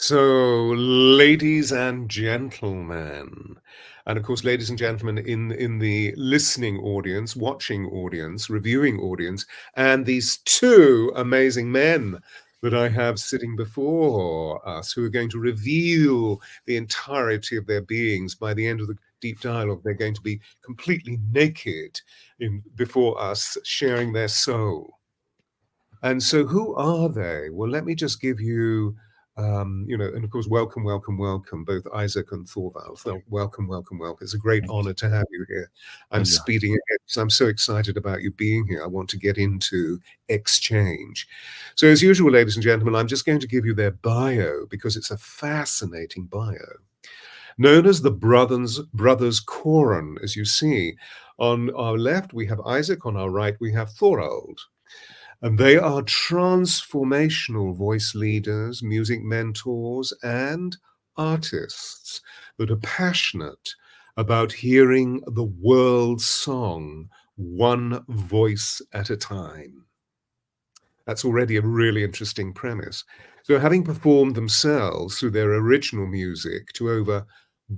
So, ladies and gentlemen, and of course, ladies and gentlemen in the listening audience, watching audience, reviewing audience, and these two amazing men that I have sitting before us who are going to reveal the entirety of their beings. By the end of the deep dialogue, they're going to be completely naked before us, sharing their soul. And so who are they? Well, let me just give you, and of course, welcome, both Isaac and Thorald. So welcome. It's a great honor to have you here. I'm speeding ahead because I'm so excited about you being here. I want to get into exchange. So as usual, ladies and gentlemen, I'm just going to give you their bio because it's a fascinating bio. Known as the Brothers Koren, as you see. On our left, we have Isaac. On our right, we have Thorald. And they are transformational voice leaders, music mentors, and artists that are passionate about hearing the world's song one voice at a time. That's already a really interesting premise. So having performed themselves through their original music to over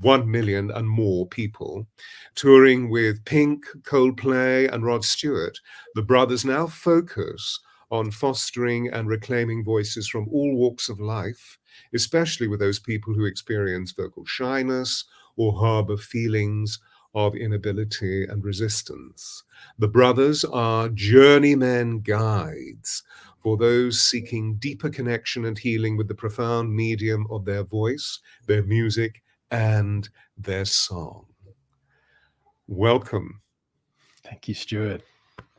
1 million and more people, touring with Pink, Coldplay, and Rod Stewart, the brothers now focus on fostering and reclaiming voices from all walks of life, especially with those people who experience vocal shyness or harbor feelings of inability and resistance. The brothers are journeymen guides for those seeking deeper connection and healing with the profound medium of their voice, their music, and their song. Welcome. Thank you, Stuart.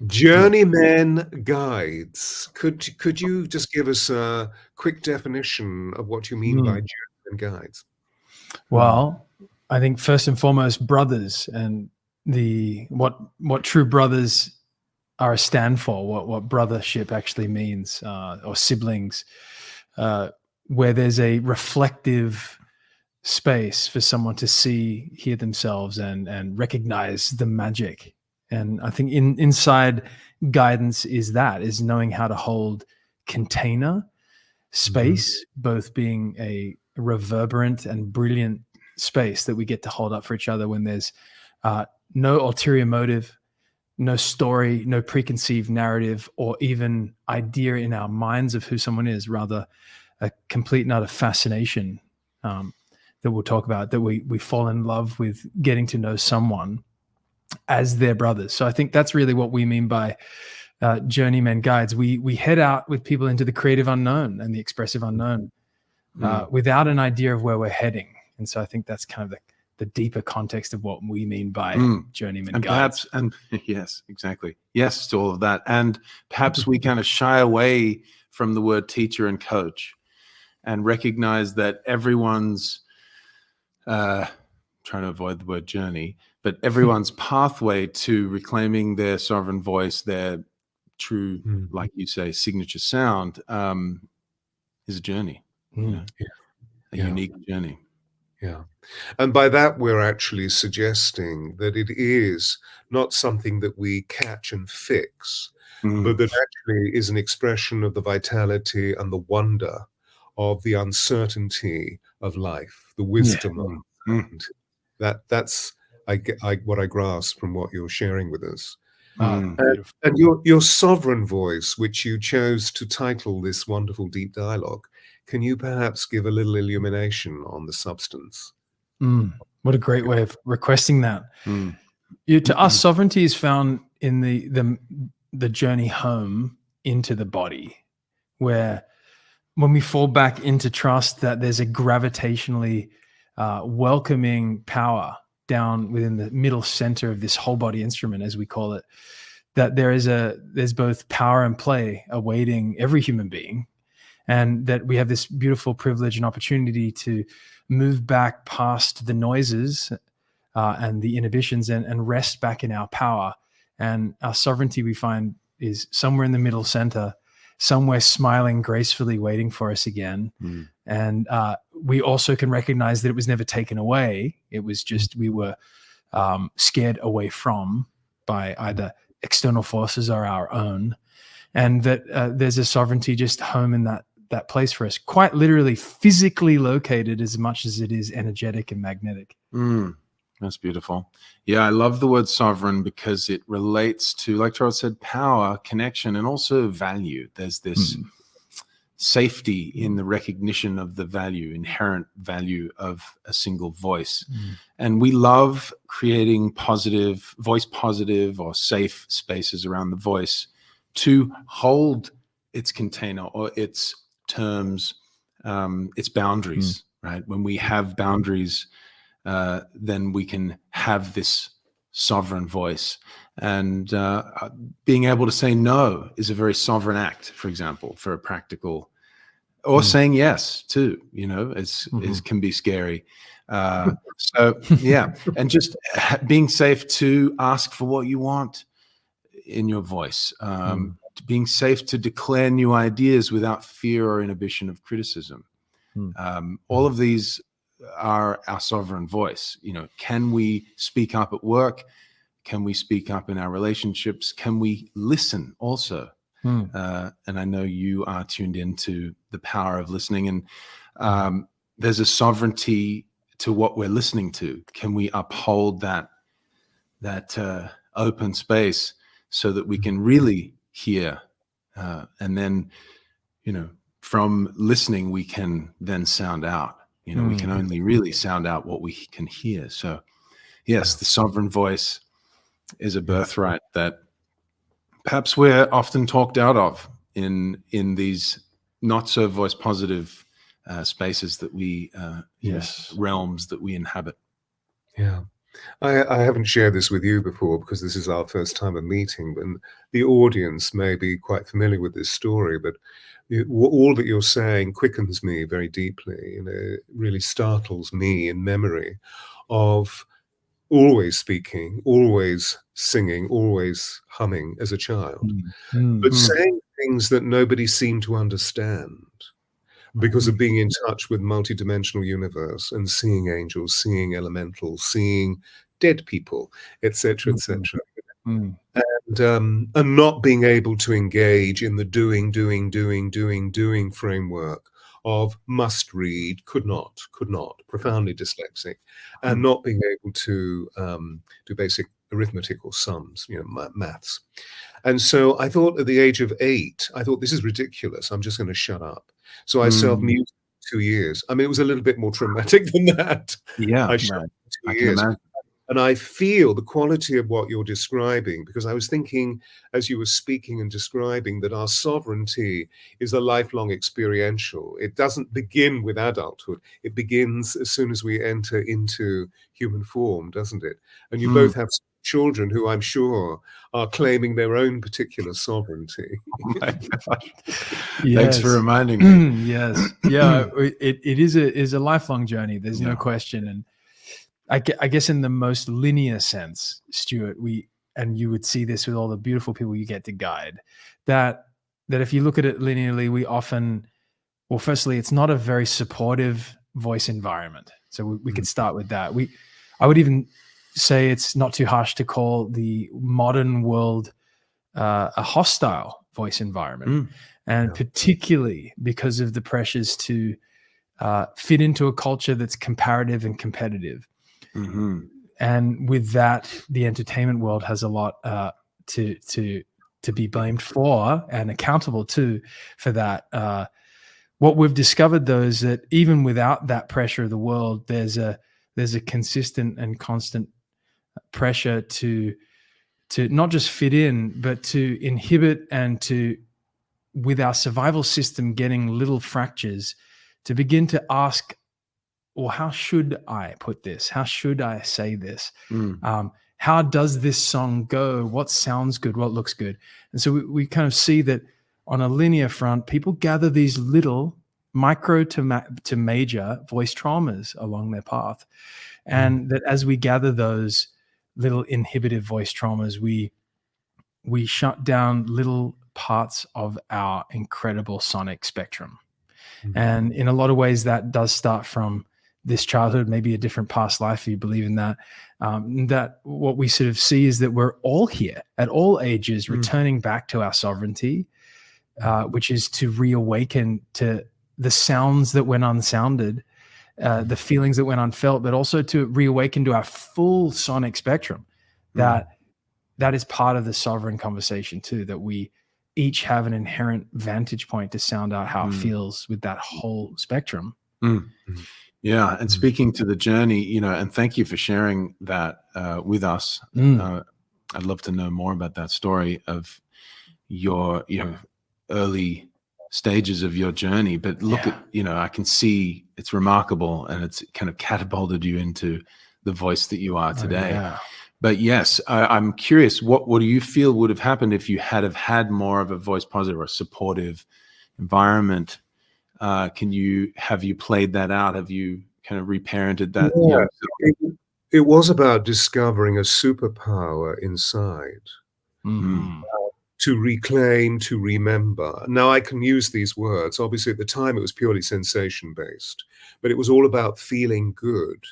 Journeymen guides. Could you just give us a quick definition of what you mean by journeymen guides? Well, I think first and foremost, brothers, and what true brothers are a stand for, what brothership actually means, or siblings, where there's a reflective space for someone to see, hear themselves, and recognize the magic. And I think inside guidance is knowing how to hold container space, both being a reverberant and brilliant space that we get to hold up for each other when there's no ulterior motive, no story, no preconceived narrative, or even idea in our minds of who someone is, rather a complete and utter fascination that we'll talk about, that we fall in love with getting to know someone as their brothers. So I think that's really what we mean by journeymen guides. We head out with people into the creative unknown and the expressive unknown without an idea of where we're heading. And so I think that's kind of the deeper context of what we mean by journeymen and guides. Yes, exactly. Yes to all of that. And perhaps we kind of shy away from the word teacher and coach and recognize that everyone's trying to avoid the word journey, but everyone's pathway to reclaiming their sovereign voice, their true, like you say, signature sound, is a journey, a unique journey. Yeah. And by that, we're actually suggesting that it is not something that we catch and fix, but that actually is an expression of the vitality and the wonder of the uncertainty of life, the wisdom of uncertainty. That's what I grasp from what you're sharing with us. And your sovereign voice, which you chose to title this wonderful deep dialogue, can you perhaps give a little illumination on the substance? What a great way of requesting that. To us, sovereignty is found in the journey home into the body, where when we fall back into trust that there's a gravitationally welcoming power down within the middle center of this whole body instrument, as we call it, that there's both power and play awaiting every human being, and that we have this beautiful privilege and opportunity to move back past the noises and the inhibitions and rest back in our power. And our sovereignty, we find, is somewhere in the middle center, somewhere smiling gracefully, waiting for us again. And we also can recognize that it was never taken away. It was just we were scared away from by either external forces or our own. And that there's a sovereignty just home in that place for us, quite literally physically located as much as it is energetic and magnetic. That's beautiful. Yeah, I love the word sovereign because it relates to, like Charles said, power, connection, and also value. There's this safety in the recognition of the value, inherent value of a single voice. And we love creating voice positive or safe spaces around the voice to hold its container or its terms, its boundaries, right? When we have boundaries, then we can have this sovereign voice. And being able to say no is a very sovereign act, for example, for a practical, or saying yes too, you know, is can be scary. So yeah, and just being safe to ask for what you want in your voice, being safe to declare new ideas without fear or inhibition of criticism. All of these are our sovereign voice. You know, can we speak up at work? Can we speak up in our relationships? Can we listen also? And I know you are tuned into the power of listening, and there's a sovereignty to what we're listening to. Can we uphold that open space so that we can really hear, and then, you know, from listening we can then sound out. You know, we can only really sound out what we can hear. So yes, the sovereign voice is a birthright that perhaps we're often talked out of in these not so voice positive spaces that we, realms that we inhabit. Yeah. I haven't shared this with you before because this is our first time of meeting, but the audience may be quite familiar with this story, but all that you're saying quickens me very deeply. You know, it really startles me in memory of always speaking, always singing, always humming as a child, but saying things that nobody seemed to understand because of being in touch with multidimensional universe and seeing angels, seeing elementals, seeing dead people, etc., etc. And not being able to engage in the doing framework of must read, could not, profoundly dyslexic, and not being able to do basic arithmetic or sums, you know, maths. And so I thought at the age of 8, I thought, this is ridiculous, I'm just going to shut up. So I self-muted for 2 years. I mean, it was a little bit more traumatic than that. Yeah, I shut up for 2 years. And I feel the quality of what you're describing, because I was thinking as you were speaking and describing that our sovereignty is a lifelong experiential. It doesn't begin with adulthood. It begins as soon as we enter into human form, doesn't it? And you both have children who I'm sure are claiming their own particular sovereignty. Oh my gosh. Thanks for reminding me. Yes. Yeah, it is a lifelong journey. There's no question. And I guess in the most linear sense, Stewart, and you would see this with all the beautiful people you get to guide, that if you look at it linearly, we often, well, firstly, it's not a very supportive voice environment. So we could start with that. I would even say it's not too harsh to call the modern world a hostile voice environment. And particularly because of the pressures to fit into a culture that's comparative and competitive. And with that, the entertainment world has a lot to be blamed for and accountable to for that. What we've discovered, though, is that even without that pressure of the world, there's a consistent and constant pressure to not just fit in, but to inhibit and to, with our survival system getting little fractures, to begin to ask, well, how should I put this? How should I say this? How does this song go? What sounds good? What looks good? And so we kind of see that on a linear front, people gather these little micro to major voice traumas along their path. And that as we gather those little inhibitive voice traumas, we shut down little parts of our incredible sonic spectrum. And in a lot of ways, that does start from this childhood, maybe a different past life, if you believe in that. That what we sort of see is that we're all here at all ages, returning back to our sovereignty, which is to reawaken to the sounds that went unsounded, the feelings that went unfelt, but also to reawaken to our full sonic spectrum. That is part of the sovereign conversation too, that we each have an inherent vantage point to sound out how it feels with that whole spectrum. Yeah. And speaking to the journey, you know, and thank you for sharing that with us. I'd love to know more about that story of your, you know, early stages of your journey. But look at, you know, I can see it's remarkable, and it's kind of catapulted you into the voice that you are today. But yes, I'm curious, what do you feel would have happened if you had more of a voice positive or a supportive environment? Have you played that out? Have you kind of reparented that? Yeah, it was about discovering a superpower inside. To reclaim, to remember. Now I can use these words. Obviously, at the time, it was purely sensation-based, but it was all about feeling good.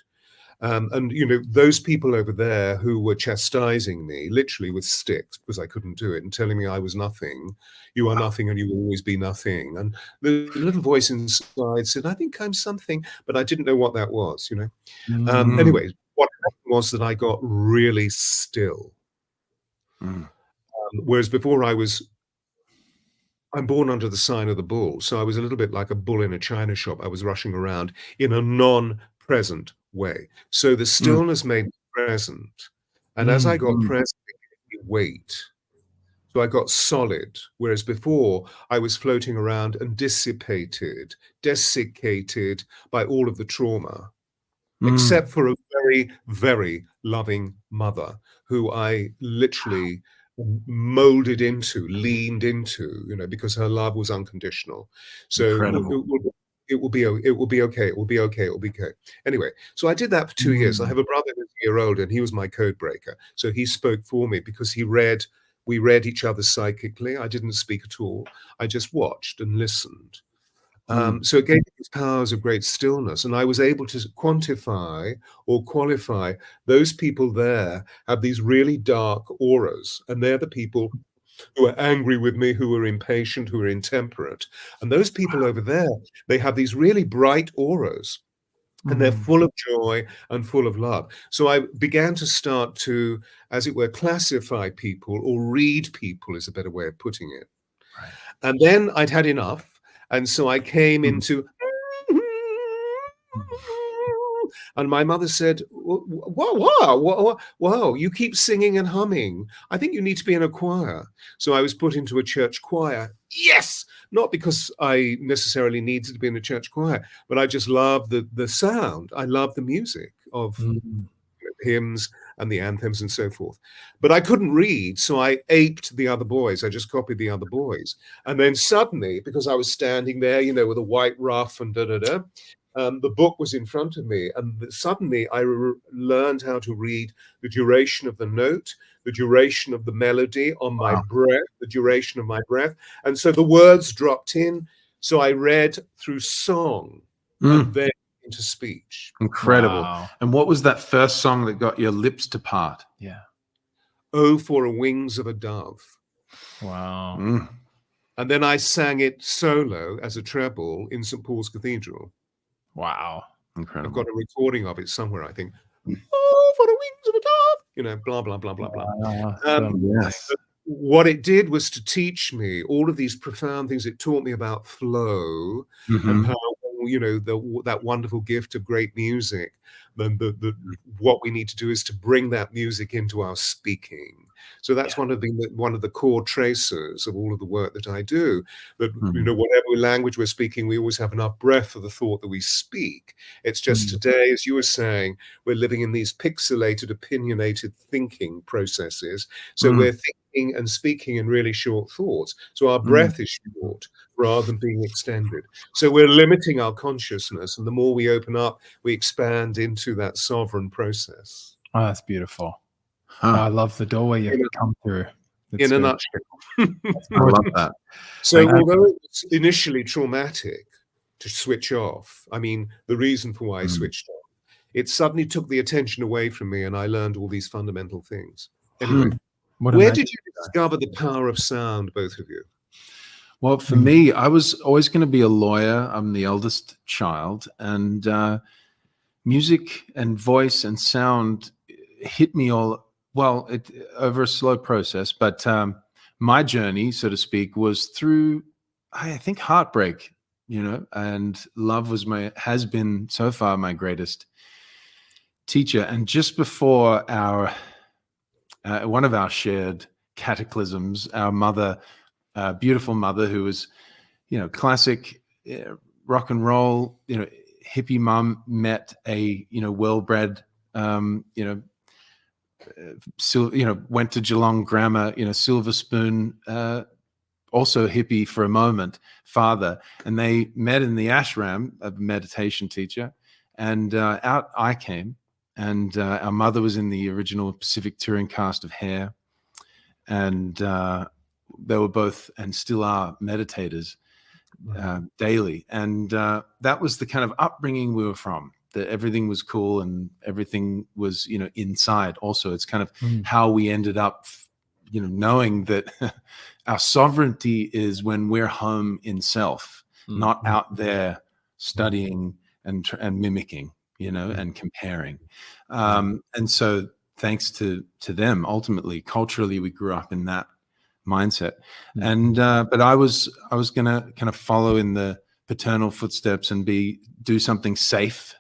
And, you know, those people over there who were chastising me, literally with sticks, because I couldn't do it, and telling me I was nothing, you are nothing and you will always be nothing. And the little voice inside said, I think I'm something, but I didn't know what that was, you know. Anyway, what happened was that I got really still. Whereas before I'm born under the sign of the bull, so I was a little bit like a bull in a china shop. I was rushing around in a non-present way. So the stillness made me present. And as I got present, it gave me weight. So I got solid, whereas before I was floating around and desiccated by all of the trauma, except for a very, very loving mother who I literally molded into, leaned into, you know, because her love was unconditional. So it will be okay. It will be okay. It will be okay. Anyway, so I did that for 2 years. I have a brother who's a year older, and he was my code breaker. So he spoke for me because we read each other psychically. I didn't speak at all. I just watched and listened. So it gave me these powers of great stillness, and I was able to quantify or qualify those people there have these really dark auras, and they're the people who are angry with me, who are impatient, who are intemperate. And those people over there, they have these really bright auras, and they're full of joy and full of love. So I began to start to, as it were, classify people, or read people is a better way of putting it. And then I'd had enough. And so I came into, and my mother said, wow, you keep singing and humming. I think you need to be in a choir. So I was put into a church choir. Yes, not because I necessarily needed to be in a church choir, but I just loved the sound. I loved the music of hymns and the anthems and so forth. But I couldn't read, so I aped the other boys. I just copied the other boys. And then suddenly, because I was standing there, you know, with a white ruff and the book was in front of me. And suddenly I learned how to read the duration of the note, the duration of the melody on my breath, the duration of my breath. And so the words dropped in. So I read through song and then into speech. Incredible. And what was that first song that got your lips to part? Oh, for a wings of a dove. Wow. And then I sang it solo as a treble in St. Paul's Cathedral. Wow. Incredible. I've got a recording of it somewhere, I think. Oh, for the wings of a dove. You know, blah, blah, blah, blah, blah. Yes. What it did was to teach me all of these profound things. It taught me about flow and how, you know, that wonderful gift of great music. What we need to do is to bring that music into our speaking. So that's one of the core traces of all of the work that I do. That you know, whatever language we're speaking, we always have enough breath for the thought that we speak. It's just today, as you were saying, we're living in these pixelated, opinionated thinking processes. So we're thinking and speaking in really short thoughts. So our breath is short rather than being extended. So we're limiting our consciousness, and the more we open up, we expand into that sovereign process. Oh, that's beautiful. I love the doorway you've come through. In a nutshell. I love that. So although it's initially traumatic to switch off, I mean, the reason for why I switched off, it suddenly took the attention away from me, and I learned all these fundamental things. Anyway, where did you discover the power of sound, both of you? Well, for me, I was always going to be a lawyer. I'm the eldest child, and music and voice and sound hit me over a slow process. But my journey, so to speak, was through, I think, heartbreak, and love has been so far my greatest teacher. And just before one of our shared cataclysms, our mother, beautiful mother, who was, classic rock and roll, hippie mom, met a, well-bred, went to Geelong Grammar, silver spoon, also hippie for a moment, father, and they met in the ashram, a meditation teacher, and out I came, and our mother was in the original Pacific touring cast of Hair, and they were both and still are meditators daily, and that was the kind of upbringing we were from. That everything was cool and everything was, inside. Also, it's kind of how we ended up, knowing that our sovereignty is when we're home in self, not out there studying and mimicking, and comparing. And so, thanks to them, ultimately, culturally, we grew up in that mindset. And but I was gonna kind of follow in the paternal footsteps and do something safe.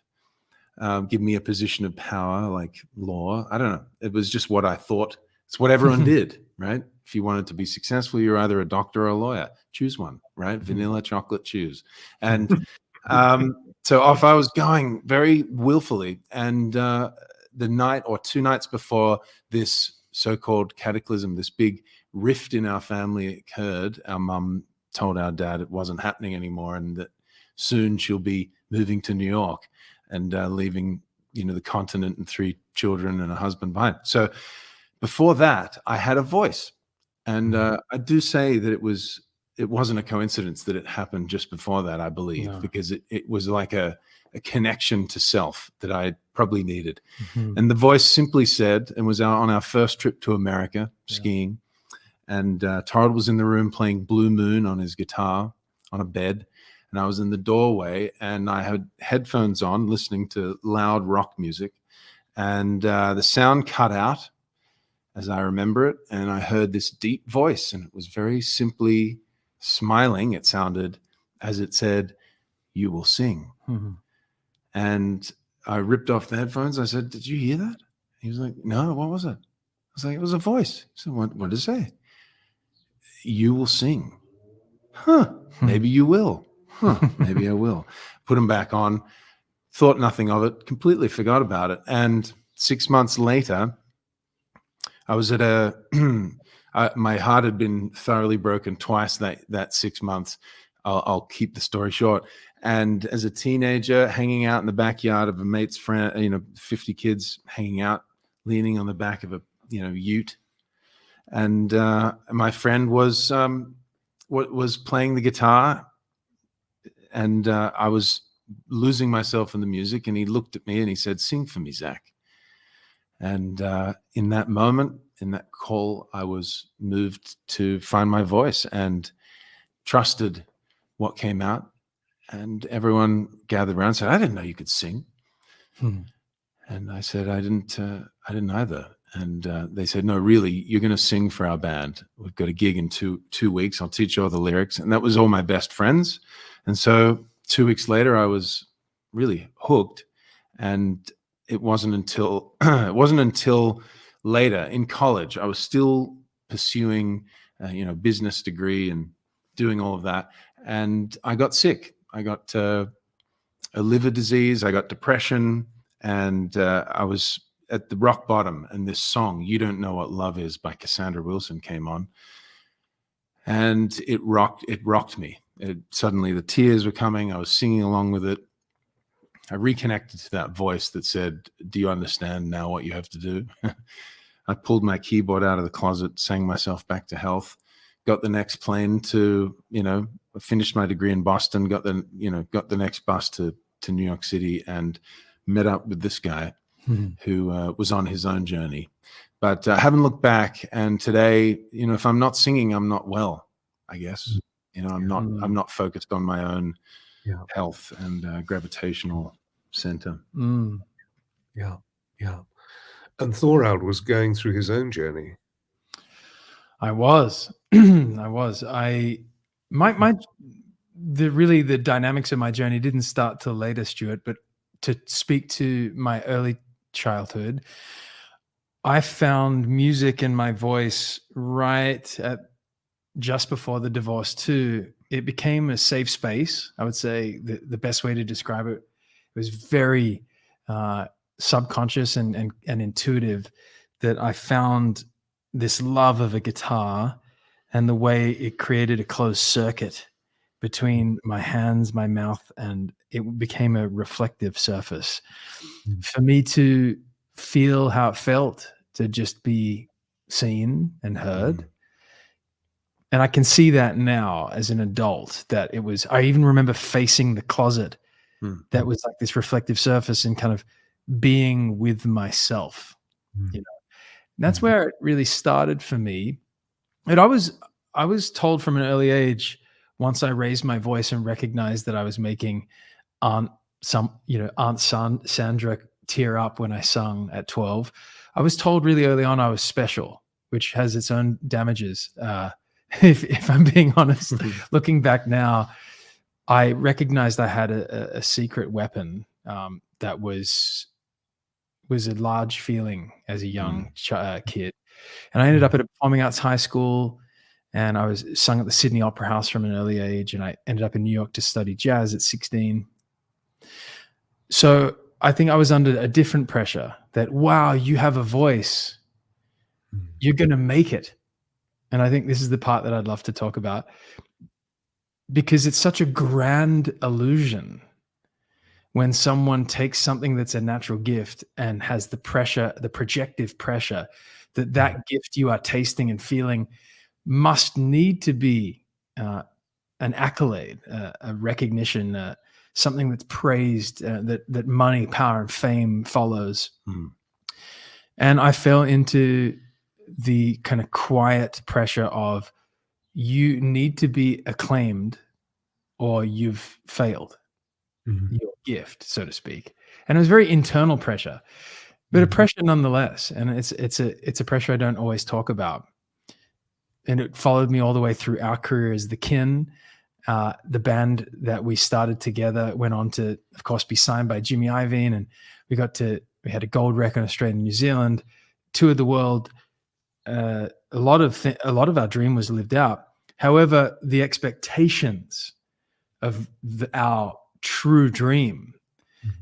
Give me a position of power like law. I don't know. It was just what I thought. It's what everyone did, right? If you wanted to be successful, you're either a doctor or a lawyer. Choose one, right? Vanilla, chocolate, choose. And so off I was going very willfully. And the night or 2 nights before this so-called cataclysm, this big rift in our family occurred, our mum told our dad it wasn't happening anymore and that soon she'll be moving to New York and leaving, the continent and 3 children and a husband behind. So before that, I had a voice. And I do say that it wasn't a coincidence that it happened just before that, I believe, because it was like a connection to self that I probably needed. And the voice simply said, and was out on our first trip to America skiing, and Thorald was in the room playing Blue Moon on his guitar on a bed. And I was in the doorway and I had headphones on listening to loud rock music, and the sound cut out as I remember it. And I heard this deep voice, and it was very simply smiling. It sounded as it said, "You will sing." And I ripped off the headphones. I said, "Did you hear that?" He was like, "No, what was it?" I was like, "It was a voice." He said, what did it say?" "You will sing." Huh, maybe you will. Huh, maybe I will. Put him back on, thought nothing of it, completely forgot about it. And 6 months later, I was at my heart had been thoroughly broken twice that 6 months. I'll keep the story short. And as a teenager, hanging out in the backyard of a mate's friend, 50 kids hanging out, leaning on the back of a, ute. And my friend was playing the guitar, and I was losing myself in the music, and he looked at me and he said, "Sing for me, Zach." And in that moment, in that call, I was moved to find my voice and trusted what came out. And everyone gathered around and said, "I didn't know you could sing." And I said, I didn't either. And they said, "No, really, you're going to sing for our band. We've got a gig in two weeks. I'll teach you all the lyrics." And that was all my best friends. And so 2 weeks later, I was really hooked. And it wasn't until later in college, I was still pursuing, business degree and doing all of that. And I got sick. I got a liver disease. I got depression, and I was at the rock bottom. And this song, "You Don't Know What Love Is" by Cassandra Wilson came on, and it rocked me. Suddenly the tears were coming. I was singing along with it. I reconnected to that voice that said, "Do you understand now what you have to do?" I pulled my keyboard out of the closet, sang myself back to health, got the next plane to, finished my degree in Boston, got the next bus to New York City, and met up with this guy who was on his own journey. But I haven't looked back. And today, if I'm not singing, I'm not well, I guess. You know, I'm not focused on my own Yeah. health and gravitational center. Yeah. Yeah. And Thorald was going through his own journey. I was. The dynamics of my journey didn't start till later, Stuart, but to speak to my early childhood, I found music in my voice right at just before the divorce too. It became a safe space. I would say the best way to describe it was very subconscious and intuitive, that I found this love of a guitar and the way it created a closed circuit between my hands, my mouth, and it became a reflective surface for me to feel how it felt to just be seen and heard. And I can see that now as an adult, that it was, I even remember facing the closet that was like this reflective surface and kind of being with myself, you know. And that's where it really started for me. And I was told from an early age, once I raised my voice and recognized that I was making Aunt Sandra tear up when I sung at 12, I was told really early on I was special, which has its own damages. If I'm being honest, looking back now, I recognized I had a secret weapon that was a large feeling as a young kid. And I ended up at a performing arts high school, and I was sung at the Sydney Opera House from an early age, and I ended up in New York to study jazz at 16. So I think I was under a different pressure that, wow, you have a voice, you're going to make it. And I think this is the part that I'd love to talk about, because it's such a grand illusion when someone takes something that's a natural gift and has the pressure, the projective pressure that gift you are tasting and feeling must need to be an accolade, a recognition, something that's praised, that money, power, and fame follows. And I fell into the kind of quiet pressure of, you need to be acclaimed or you've failed your gift, so to speak. And it was very internal pressure, but a pressure nonetheless. And it's a pressure I don't always talk about. And it followed me all the way through our career as the Kin. The band that we started together went on to, of course, be signed by Jimmy Iovine, and we had a gold record in Australia and New Zealand, toured the world. A lot of our dream was lived out. However, the expectations of our true dream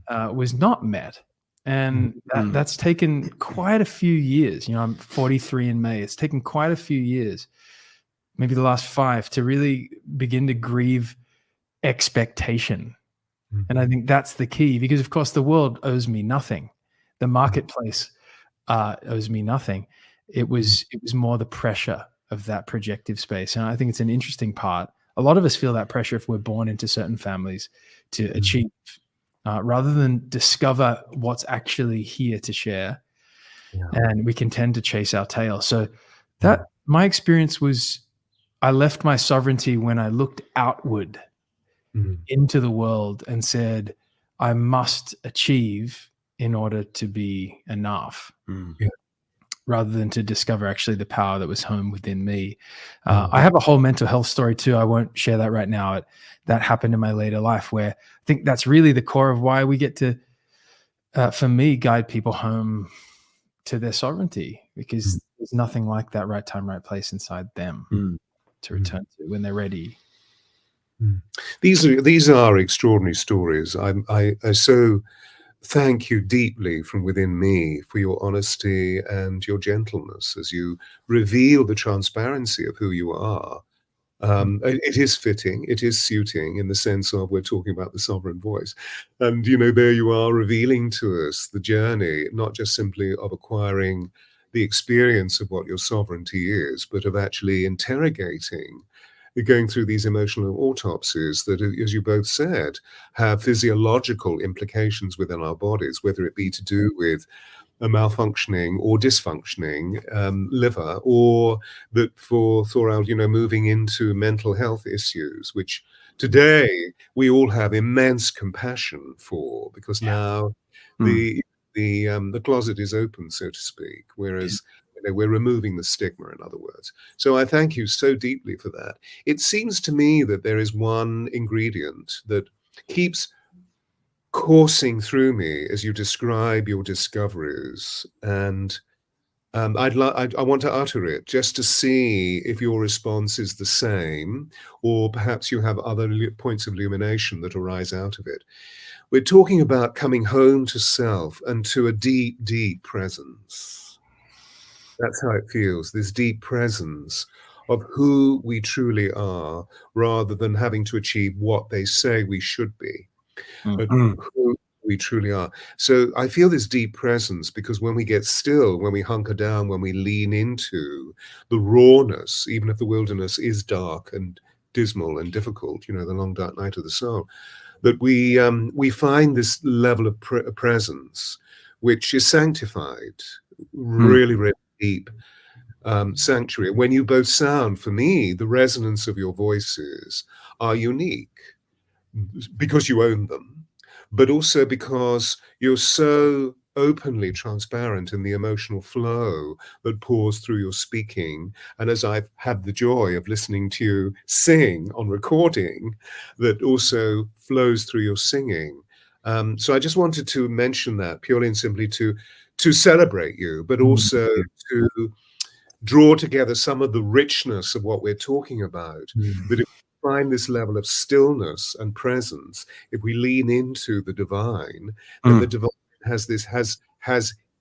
was not met. And that's taken quite a few years. You know, I'm 43 in May. It's taken quite a few years, maybe the last 5, to really begin to grieve expectation. And I think that's the key, because of course the world owes me nothing. The marketplace owes me nothing. It was more the pressure of that projective space. And I think it's an interesting part. A lot of us feel that pressure if we're born into certain families to achieve, rather than discover what's actually here to share. And we can tend to chase our tail. So that my experience was, I left my sovereignty when I looked outward into the world and said, I must achieve in order to be enough. Rather than to discover actually the power that was home within me. I have a whole mental health story too. I won't share that right now. That happened in my later life, where I think that's really the core of why we get to, for me, guide people home to their sovereignty, because there's nothing like that right time, right place inside them to return to when they're ready. These are extraordinary stories. I so thank you deeply from within me for your honesty and your gentleness as you reveal the transparency of who you are. It is fitting, it is suiting, in the sense of, we're talking about the sovereign voice. And, you know, there you are revealing to us the journey, not just simply of acquiring the experience of what your sovereignty is, but of actually interrogating going through these emotional autopsies that, as you both said, have physiological implications within our bodies, whether it be to do with a malfunctioning or dysfunctioning liver, or that for Thorald, moving into mental health issues, which today we all have immense compassion for, because now the closet is open, so to speak, whereas we're removing the stigma, in other words. So I thank you so deeply for that. It seems to me that there is one ingredient that keeps coursing through me as you describe your discoveries, and I want to utter it just to see if your response is the same, or perhaps you have other points of illumination that arise out of it. We're talking about coming home to self and to a deep, deep presence. That's how it feels, this deep presence of who we truly are, rather than having to achieve what they say we should be. But who we truly are. So I feel this deep presence because when we get still, when we hunker down, when we lean into the rawness, even if the wilderness is dark and dismal and difficult, the long dark night of the soul, that we find this level of presence, which is sanctified, really, really deep sanctuary. When you both sound, for me, the resonance of your voices are unique because you own them, but also because you're so openly transparent in the emotional flow that pours through your speaking. And as I've had the joy of listening to you sing on recording, that also flows through your singing. So I just wanted to mention that purely and simply to celebrate you, but also to draw together some of the richness of what we're talking about. That if we find this level of stillness and presence, if we lean into the divine, then the divine has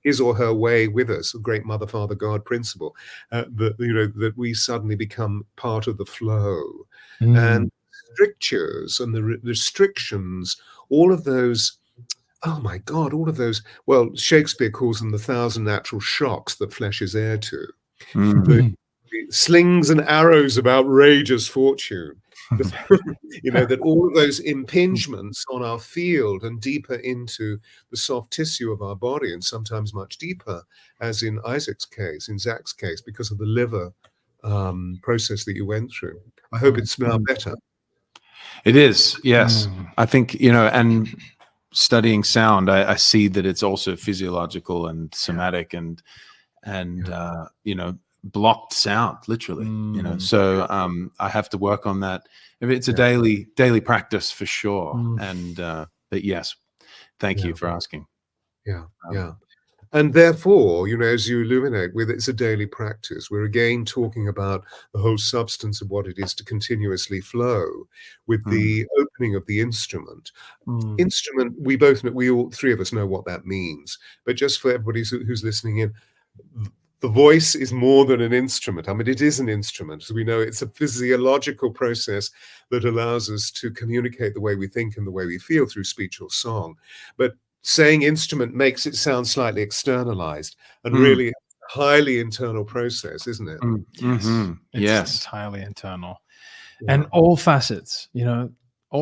his or her way with us, a great Mother, Father, God principle, that we suddenly become part of the flow. And strictures and the restrictions, all of those, oh my God, all of those, well, Shakespeare calls them the 1,000 natural shocks that flesh is heir to. The slings and arrows of outrageous fortune, that all of those impingements on our field and deeper into the soft tissue of our body, and sometimes much deeper, as in Isaac's case, in Zach's case, because of the liver process that you went through. I hope it's now better. It is, yes. I think, and studying sound, I see that it's also physiological and somatic and blocked sound, literally. So I have to work on that. It's a daily practice for sure. And but yes, thank you for asking. And therefore, as you illuminate with it's a daily practice. We're again talking about the whole substance of what it is to continuously flow with the opening of the instrument. Instrument, we both know, we all three of us know what that means. But just for everybody who's listening in, the voice is more than an instrument. I mean, it is an instrument. As we know, it's a physiological process that allows us to communicate the way we think and the way we feel through speech or song. But saying instrument makes it sound slightly externalized, and really a highly internal process, isn't it? It's entirely internal. And all facets,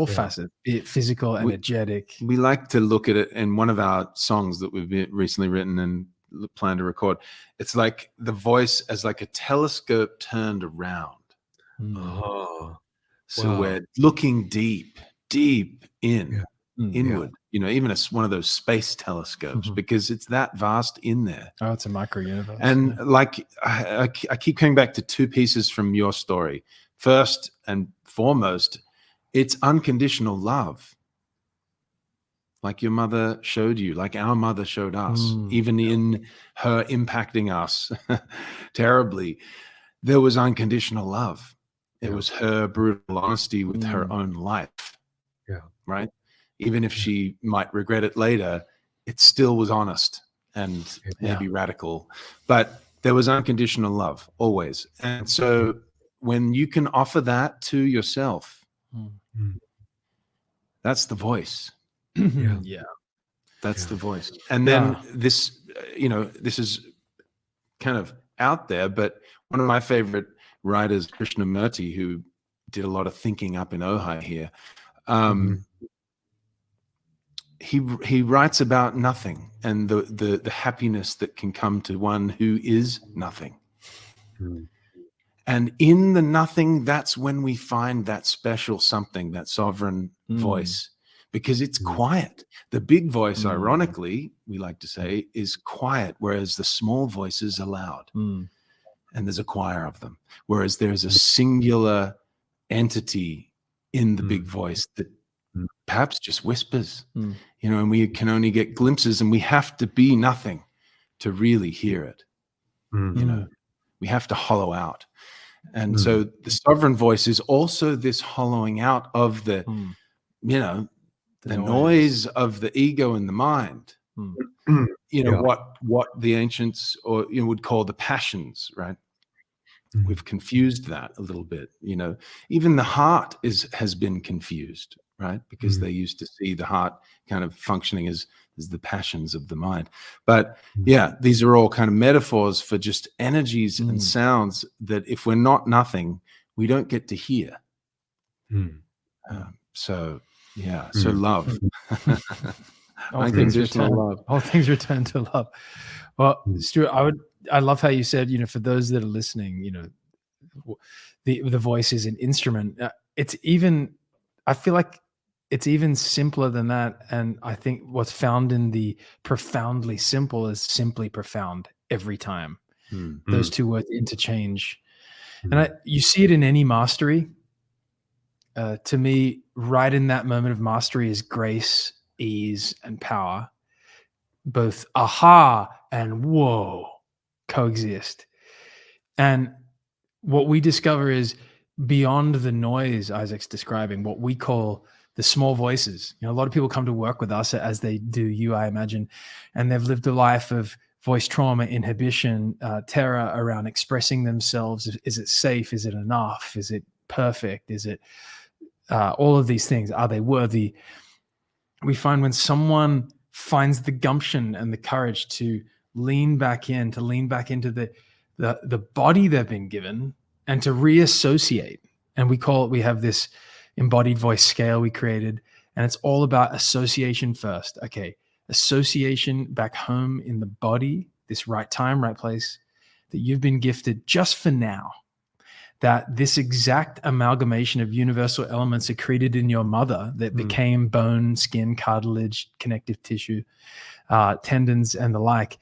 facets, be it physical, energetic. We like to look at it in one of our songs that we've recently written and plan to record. It's like the voice as like a telescope turned around. So we're looking deep in, inward, even one of those space telescopes, because it's that vast in there. Oh, it's a micro universe. And like, I keep coming back to two pieces from your story. First and foremost, it's unconditional love. Like your mother showed you, like our mother showed us, even in her impacting us terribly, there was unconditional love. It was her brutal honesty with her own life. Right? Even if she might regret it later, it still was honest and maybe radical. But there was unconditional love always. And so when you can offer that to yourself, that's the voice. That's the voice. And then this, this is kind of out there, but one of my favorite writers, Krishnamurti, who did a lot of thinking up in Ojai here. He writes about nothing and the happiness that can come to one who is nothing. And in the nothing, that's when we find that special something, that sovereign voice, because it's quiet. The big voice, ironically, we like to say, is quiet, whereas the small voices are loud. And there's a choir of them. Whereas there's a singular entity in the big voice that perhaps just whispers, you know, and we can only get glimpses, and we have to be nothing to really hear it. You know, we have to hollow out. And so the sovereign voice is also this hollowing out of the, you know, the noise of the ego and the mind. You know, what the ancients or you know, would call the passions, right? We've confused that a little bit. You know, even the heart has been confused, right? Because they used to see the heart kind of functioning as the passions of the mind. But yeah, these are all kind of metaphors for just energies and sounds that if we're not nothing, we don't get to hear. So yeah, so love. All things return to love. Well, Stewart, I love how you said, you know, for those that are listening, you know, the voice is an instrument. It's even, I feel like it's even simpler than that. And I think what's found in the profoundly simple is simply profound every time. Those two words interchange. And you see it in any mastery. To me, right in that moment of mastery is grace, ease, and power. Both aha and whoa coexist. And what we discover is beyond the noise Isaac's describing, what we call the small voices. You know, a lot of people come to work with us, as they do you, I imagine, and they've lived a life of voice trauma, inhibition, terror around expressing themselves. Is it safe? Is it enough? Is it perfect? Is it all of these things? Are they worthy? We find when someone finds the gumption and the courage to lean back into the body they've been given and to reassociate. And we have this embodied voice scale we created, and it's all about association first. Okay, association back home in the body, this right time, right place that you've been gifted just for now. That this exact amalgamation of universal elements accreted in your mother that became bone, skin, cartilage, connective tissue, tendons, and the like,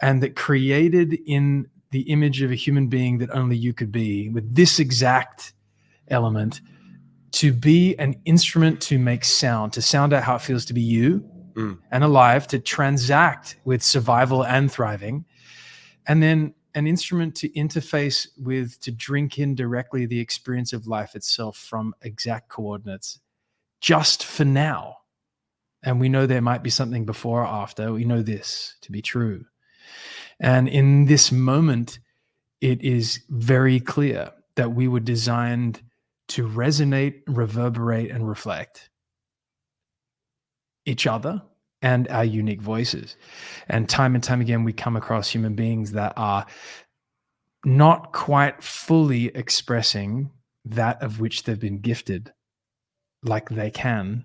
and that created in the image of a human being that only you could be, with this exact element, to be an instrument to make sound, to sound out how it feels to be you and alive, to transact with survival and thriving, and then an instrument to interface with, to drink in directly the experience of life itself from exact coordinates, just for now. And we know there might be something before or after. We know this to be true. And in this moment, it is very clear that we were designed to resonate, reverberate, and reflect each other and our unique voices. And time again, we come across human beings that are not quite fully expressing that of which they've been gifted like they can.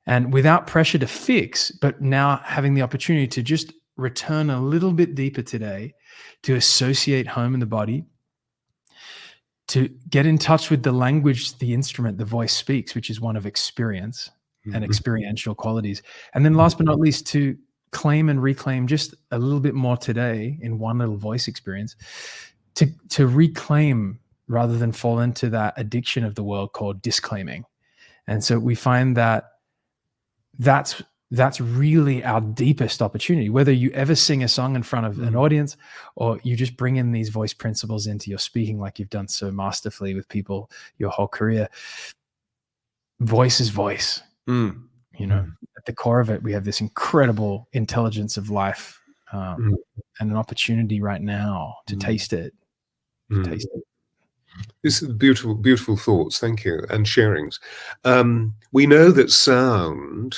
And without pressure to fix, but now having the opportunity to just return a little bit deeper today, to associate home in the body, to get in touch with the language, the instrument, the voice speaks, which is one of experience and experiential qualities. And then last but not least, to claim and reclaim just a little bit more today in one little voice experience, to reclaim rather than fall into that addiction of the world called disclaiming. And so we find that that's really our deepest opportunity. Whether you ever sing a song in front of an audience, or you just bring in these voice principles into your speaking like you've done so masterfully with people your whole career, voice is voice. You know, at the core of it, we have this incredible intelligence of life, and an opportunity right now to taste it. Taste it. This is beautiful, beautiful thoughts. Thank you. And sharings. We know that sound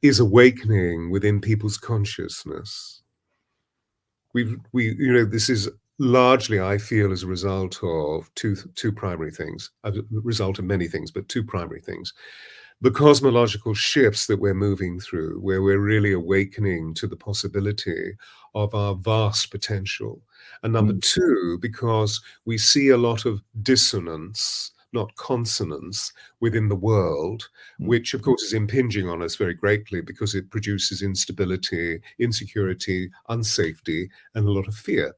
is awakening within people's consciousness. You know, this is largely, I feel, as a result of two primary things, a result of many things, but two primary things. The cosmological shifts that we're moving through, where we're really awakening to the possibility of our vast potential. And number two, because we see a lot of dissonance, not consonance, within the world, which of course is impinging on us very greatly because it produces instability, insecurity, unsafety, and a lot of fear.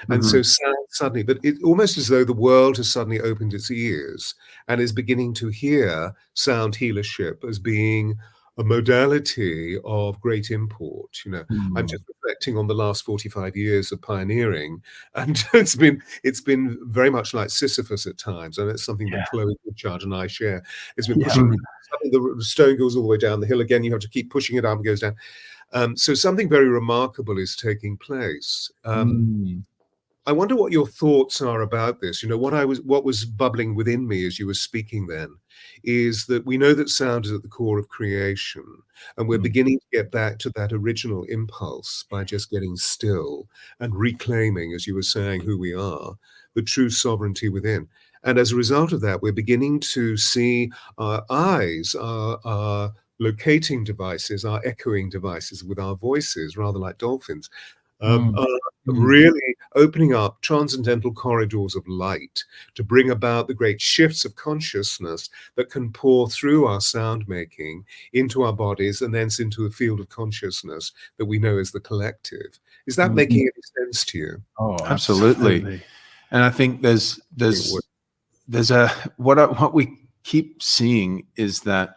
And so sound suddenly, but it almost as though the world has suddenly opened its ears and is beginning to hear sound healership as being a modality of great import. You know, I'm just reflecting on the last 45 years of pioneering, and it's been very much like Sisyphus at times, and it's something that Chloe Goodcharge and I share. It's been pushing. Suddenly the stone goes all the way down the hill again. You have to keep pushing it up, and it goes down. So something very remarkable is taking place. I wonder what your thoughts are about this. You know, what was bubbling within me as you were speaking then is that we know that sound is at the core of creation, and we're beginning to get back to that original impulse by just getting still and reclaiming, as you were saying, who we are, the true sovereignty within. And as a result of that, we're beginning to see our eyes, our locating devices, our echoing devices with our voices, rather like dolphins, really opening up transcendental corridors of light to bring about the great shifts of consciousness that can pour through our sound making into our bodies and thence into the field of consciousness that we know as the collective. Is that making any sense to you? Oh, Absolutely. And I think there's what we keep seeing is that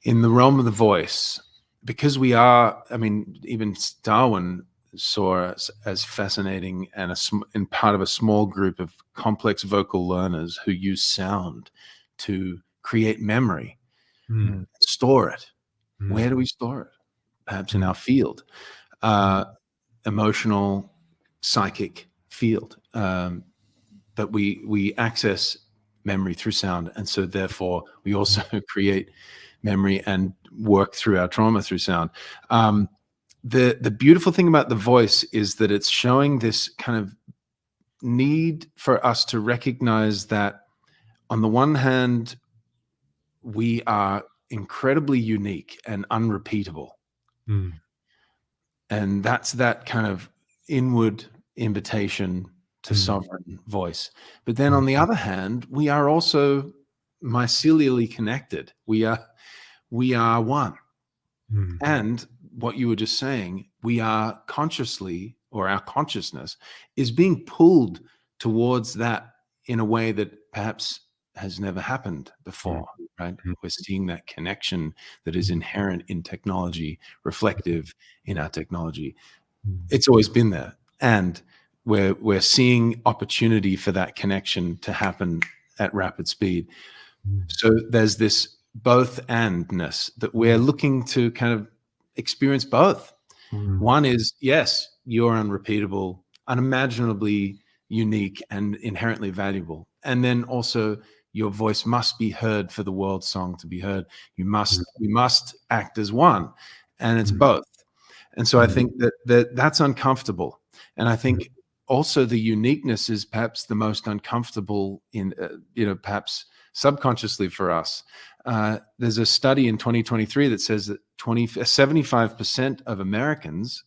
in the realm of the voice, because we are, I mean, even Darwin saw us as fascinating and in part of a small group of complex vocal learners who use sound to create memory, store it. Where do we store it? Perhaps in our field, emotional, psychic field. But we access memory through sound, and so therefore we also create memory and work through our trauma through sound. The beautiful thing about the voice is that it's showing this kind of need for us to recognize that on the one hand, we are incredibly unique and unrepeatable. And that's that kind of inward invitation to sovereign voice. But then on the other hand, we are also mycelially connected. We are one. And what you were just saying, we are consciously, or our consciousness is being pulled towards that in a way that perhaps has never happened before, right? We're seeing that connection that is inherent in technology, reflective in our technology. It's always been there. And we're seeing opportunity for that connection to happen at rapid speed. So there's this both andness that we're looking to kind of experience both. One is, yes, you're unrepeatable, unimaginably unique and inherently valuable. And then also your voice must be heard for the world song to be heard. We must act as one, and it's both. And so I think that's uncomfortable. And I think also the uniqueness is perhaps the most uncomfortable in, perhaps subconsciously for us. There's a study in 2023 that says that 75% of Americans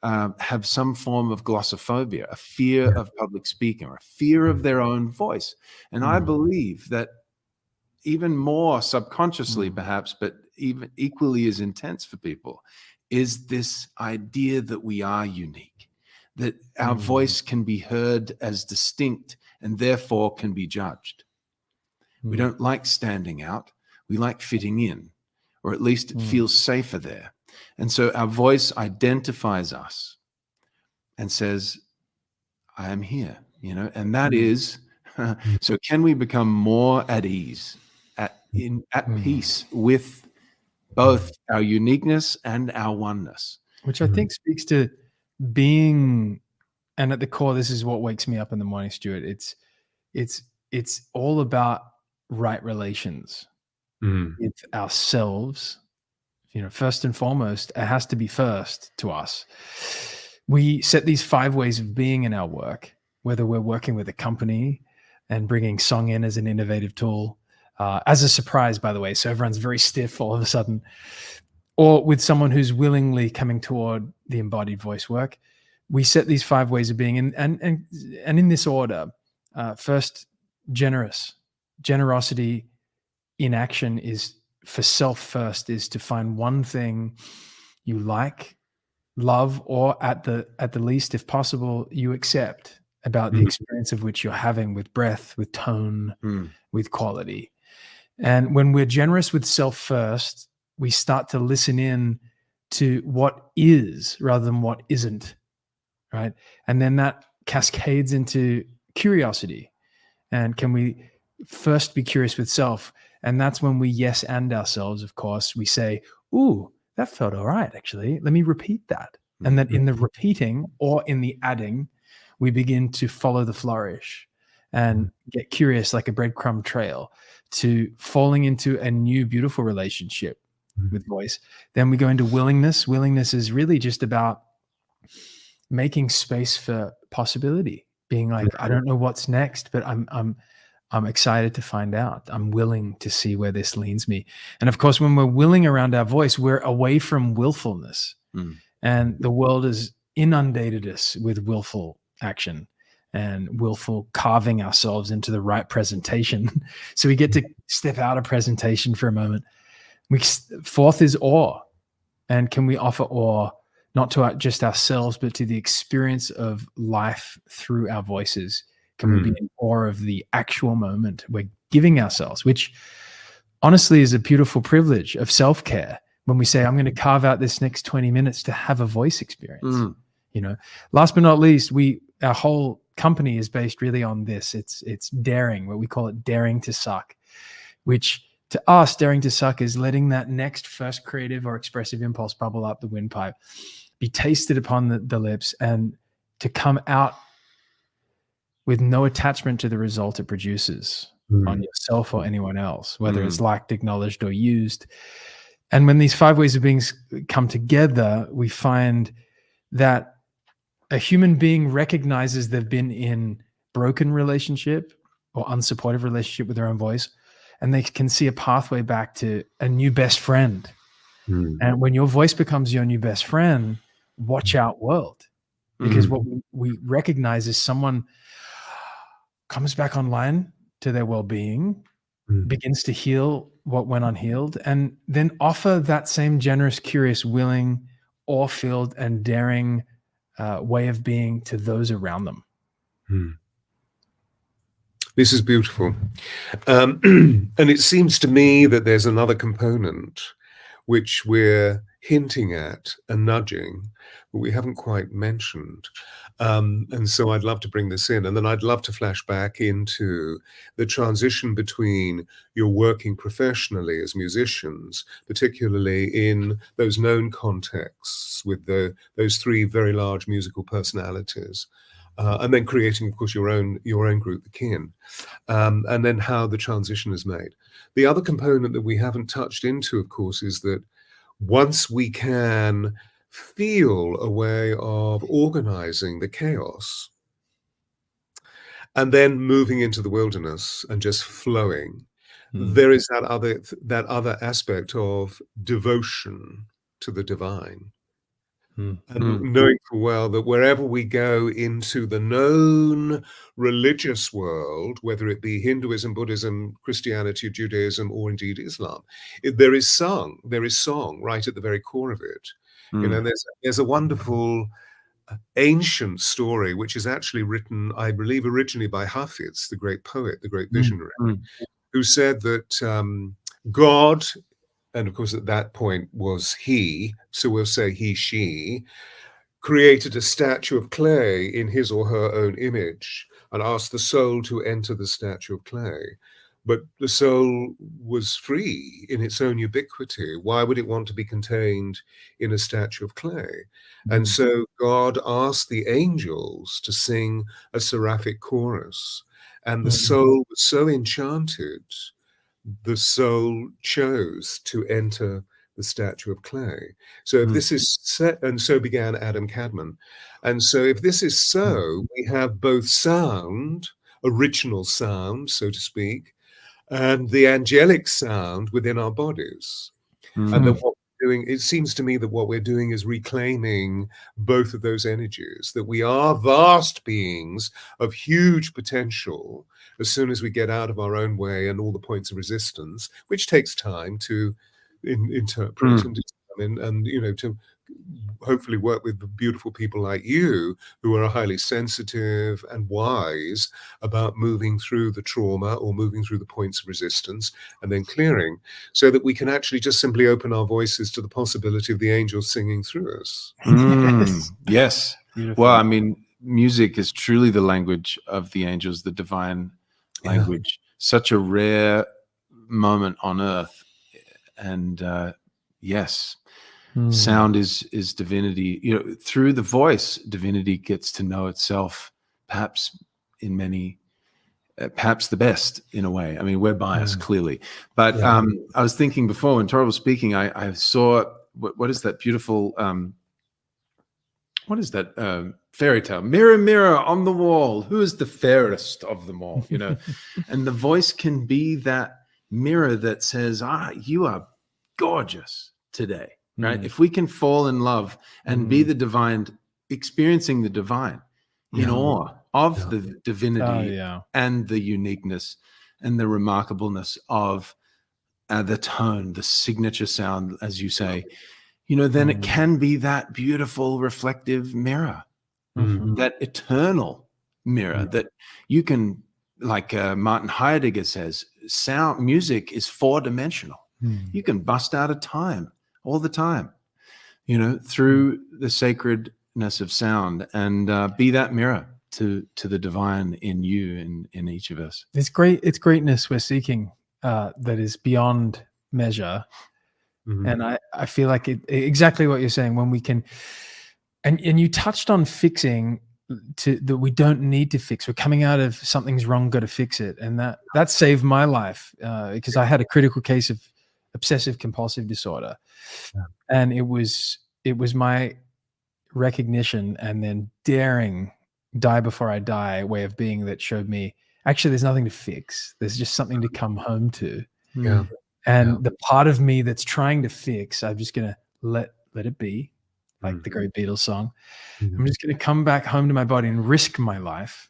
have some form of glossophobia, a fear of public speaking, or a fear of their own voice. And I believe that even more subconsciously, perhaps, but even equally as intense for people, is this idea that we are unique, that our voice can be heard as distinct and therefore can be judged. We don't like standing out. We like fitting in, or at least it feels safer there. And so our voice identifies us and says, I am here, and that is, so can we become more at ease, at peace with both our uniqueness and our oneness? Which I think speaks to being, and at the core, this is what wakes me up in the morning, Stuart. It's all about right relations with ourselves. First and foremost, it has to be first to us. We set these 5 ways of being in our work, whether we're working with a company and bringing song in as an innovative tool, as a surprise, by the way, so everyone's very stiff all of a sudden, or with someone who's willingly coming toward the embodied voice work. We set these 5 ways of being, and in this order. First, generosity in action is for self first, is to find one thing you like, love, or at the least, if possible, you accept about the experience of which you're having with breath, with tone, with quality. And when we're generous with self first, we start to listen in to what is rather than what isn't, right? And then that cascades into curiosity. And can we first be curious with self? And that's when we yes and ourselves, of course. We say, ooh, that felt all right, actually. Let me repeat that. And that in the repeating or in the adding, we begin to follow the flourish and get curious like a breadcrumb trail to falling into a new, beautiful relationship with voice. Then we go into willingness. Willingness is really just about making space for possibility, being like, I don't know what's next, but I'm excited to find out. I'm willing to see where this leads me. And of course, when we're willing around our voice, we're away from willfulness. And the world has inundated us with willful action and willful carving ourselves into the right presentation. So we get to step out of presentation for a moment. Fourth is awe. And can we offer awe not to just ourselves, but to the experience of life through our voices? Can we be in awe of the actual moment we're giving ourselves, which honestly is a beautiful privilege of self-care. When we say, I'm going to carve out this next 20 minutes to have a voice experience. You know, last but not least, our whole company is based really on this. It's daring, what we call it daring to suck, which to us, daring to suck is letting that next first creative or expressive impulse bubble up the windpipe, be tasted upon the lips, and to come out with no attachment to the result it produces on yourself or anyone else, whether it's liked, acknowledged, or used. And when these 5 ways of being come together, we find that a human being recognizes they've been in broken relationship or unsupportive relationship with their own voice, and they can see a pathway back to a new best friend. And when your voice becomes your new best friend, watch out world. Because what we recognize is someone comes back online to their well-being, begins to heal what went unhealed, and then offer that same generous, curious, willing, awe-filled, and daring way of being to those around them. This is beautiful. And it seems to me that there's another component which we're hinting at and nudging, but we haven't quite mentioned. And so I'd love to bring this in. And then I'd love to flash back into the transition between your working professionally as musicians, particularly in those known contexts with those 3 very large musical personalities, and then creating, of course, your own group, the Kin, and then how the transition is made. The other component that we haven't touched into, of course, is that once we can feel a way of organizing the chaos and then moving into the wilderness and just flowing, there is that other aspect of devotion to the divine. And knowing full well that wherever we go into the known religious world, whether it be Hinduism, Buddhism, Christianity, Judaism, or indeed Islam, there is song right at the very core of it. You know, there's a wonderful ancient story which is actually written, I believe, originally by Hafiz, the great poet, the great visionary, who said that God, and of course at that point was he, so we'll say he, she, created a statue of clay in his or her own image and asked the soul to enter the statue of clay. But the soul was free in its own ubiquity. Why would it want to be contained in a statue of clay? And so God asked the angels to sing a seraphic chorus. And the soul was so enchanted, the soul chose to enter the statue of clay. So if this is set, and so began Adam Kadmon. And so if this is so, we have both sound, original sound, so to speak, and the angelic sound within our bodies. And that what we're doing, it seems to me that what we're doing is reclaiming both of those energies, that we are vast beings of huge potential as soon as we get out of our own way and all the points of resistance, which takes time to interpret and determine, and to hopefully work with beautiful people like you who are highly sensitive and wise about moving through the trauma or moving through the points of resistance and then clearing, so that we can actually just simply open our voices to the possibility of the angels singing through us. Yes. Beautiful. Well, I mean, music is truly the language of the angels, the divine language. Such a rare moment on earth. And yes, sound is divinity. Through the voice, divinity gets to know itself, perhaps in many, perhaps the best in a way. I mean, we're biased clearly, but I was thinking before when Thorald was speaking, I saw what is that beautiful what is that fairy tale? Mirror, mirror on the wall, who is the fairest of them all? And the voice can be that mirror that says, you are gorgeous today, right? If we can fall in love and be the divine, experiencing the divine in awe of the divinity and the uniqueness and the remarkableness of the tone, the signature sound, as you say, then it can be that beautiful reflective mirror, that eternal mirror that you can, like Martin Heidegger says, music is 4-dimensional. You can bust out of time all the time, through the sacredness of sound, and be that mirror to the divine in you, in each of us. It's greatness we're seeking that is beyond measure. And I feel like exactly what you're saying, when we can, and you touched on fixing, that we don't need to fix. We're coming out of something's wrong, got to fix it. And that saved my life because I had a critical case of obsessive compulsive disorder. And it was my recognition and then daring die before I die way of being that showed me, actually, there's nothing to fix. There's just something to come home to. And the part of me that's trying to fix, I'm just going to let it be, like the great Beatles song. I'm just going to come back home to my body and risk my life.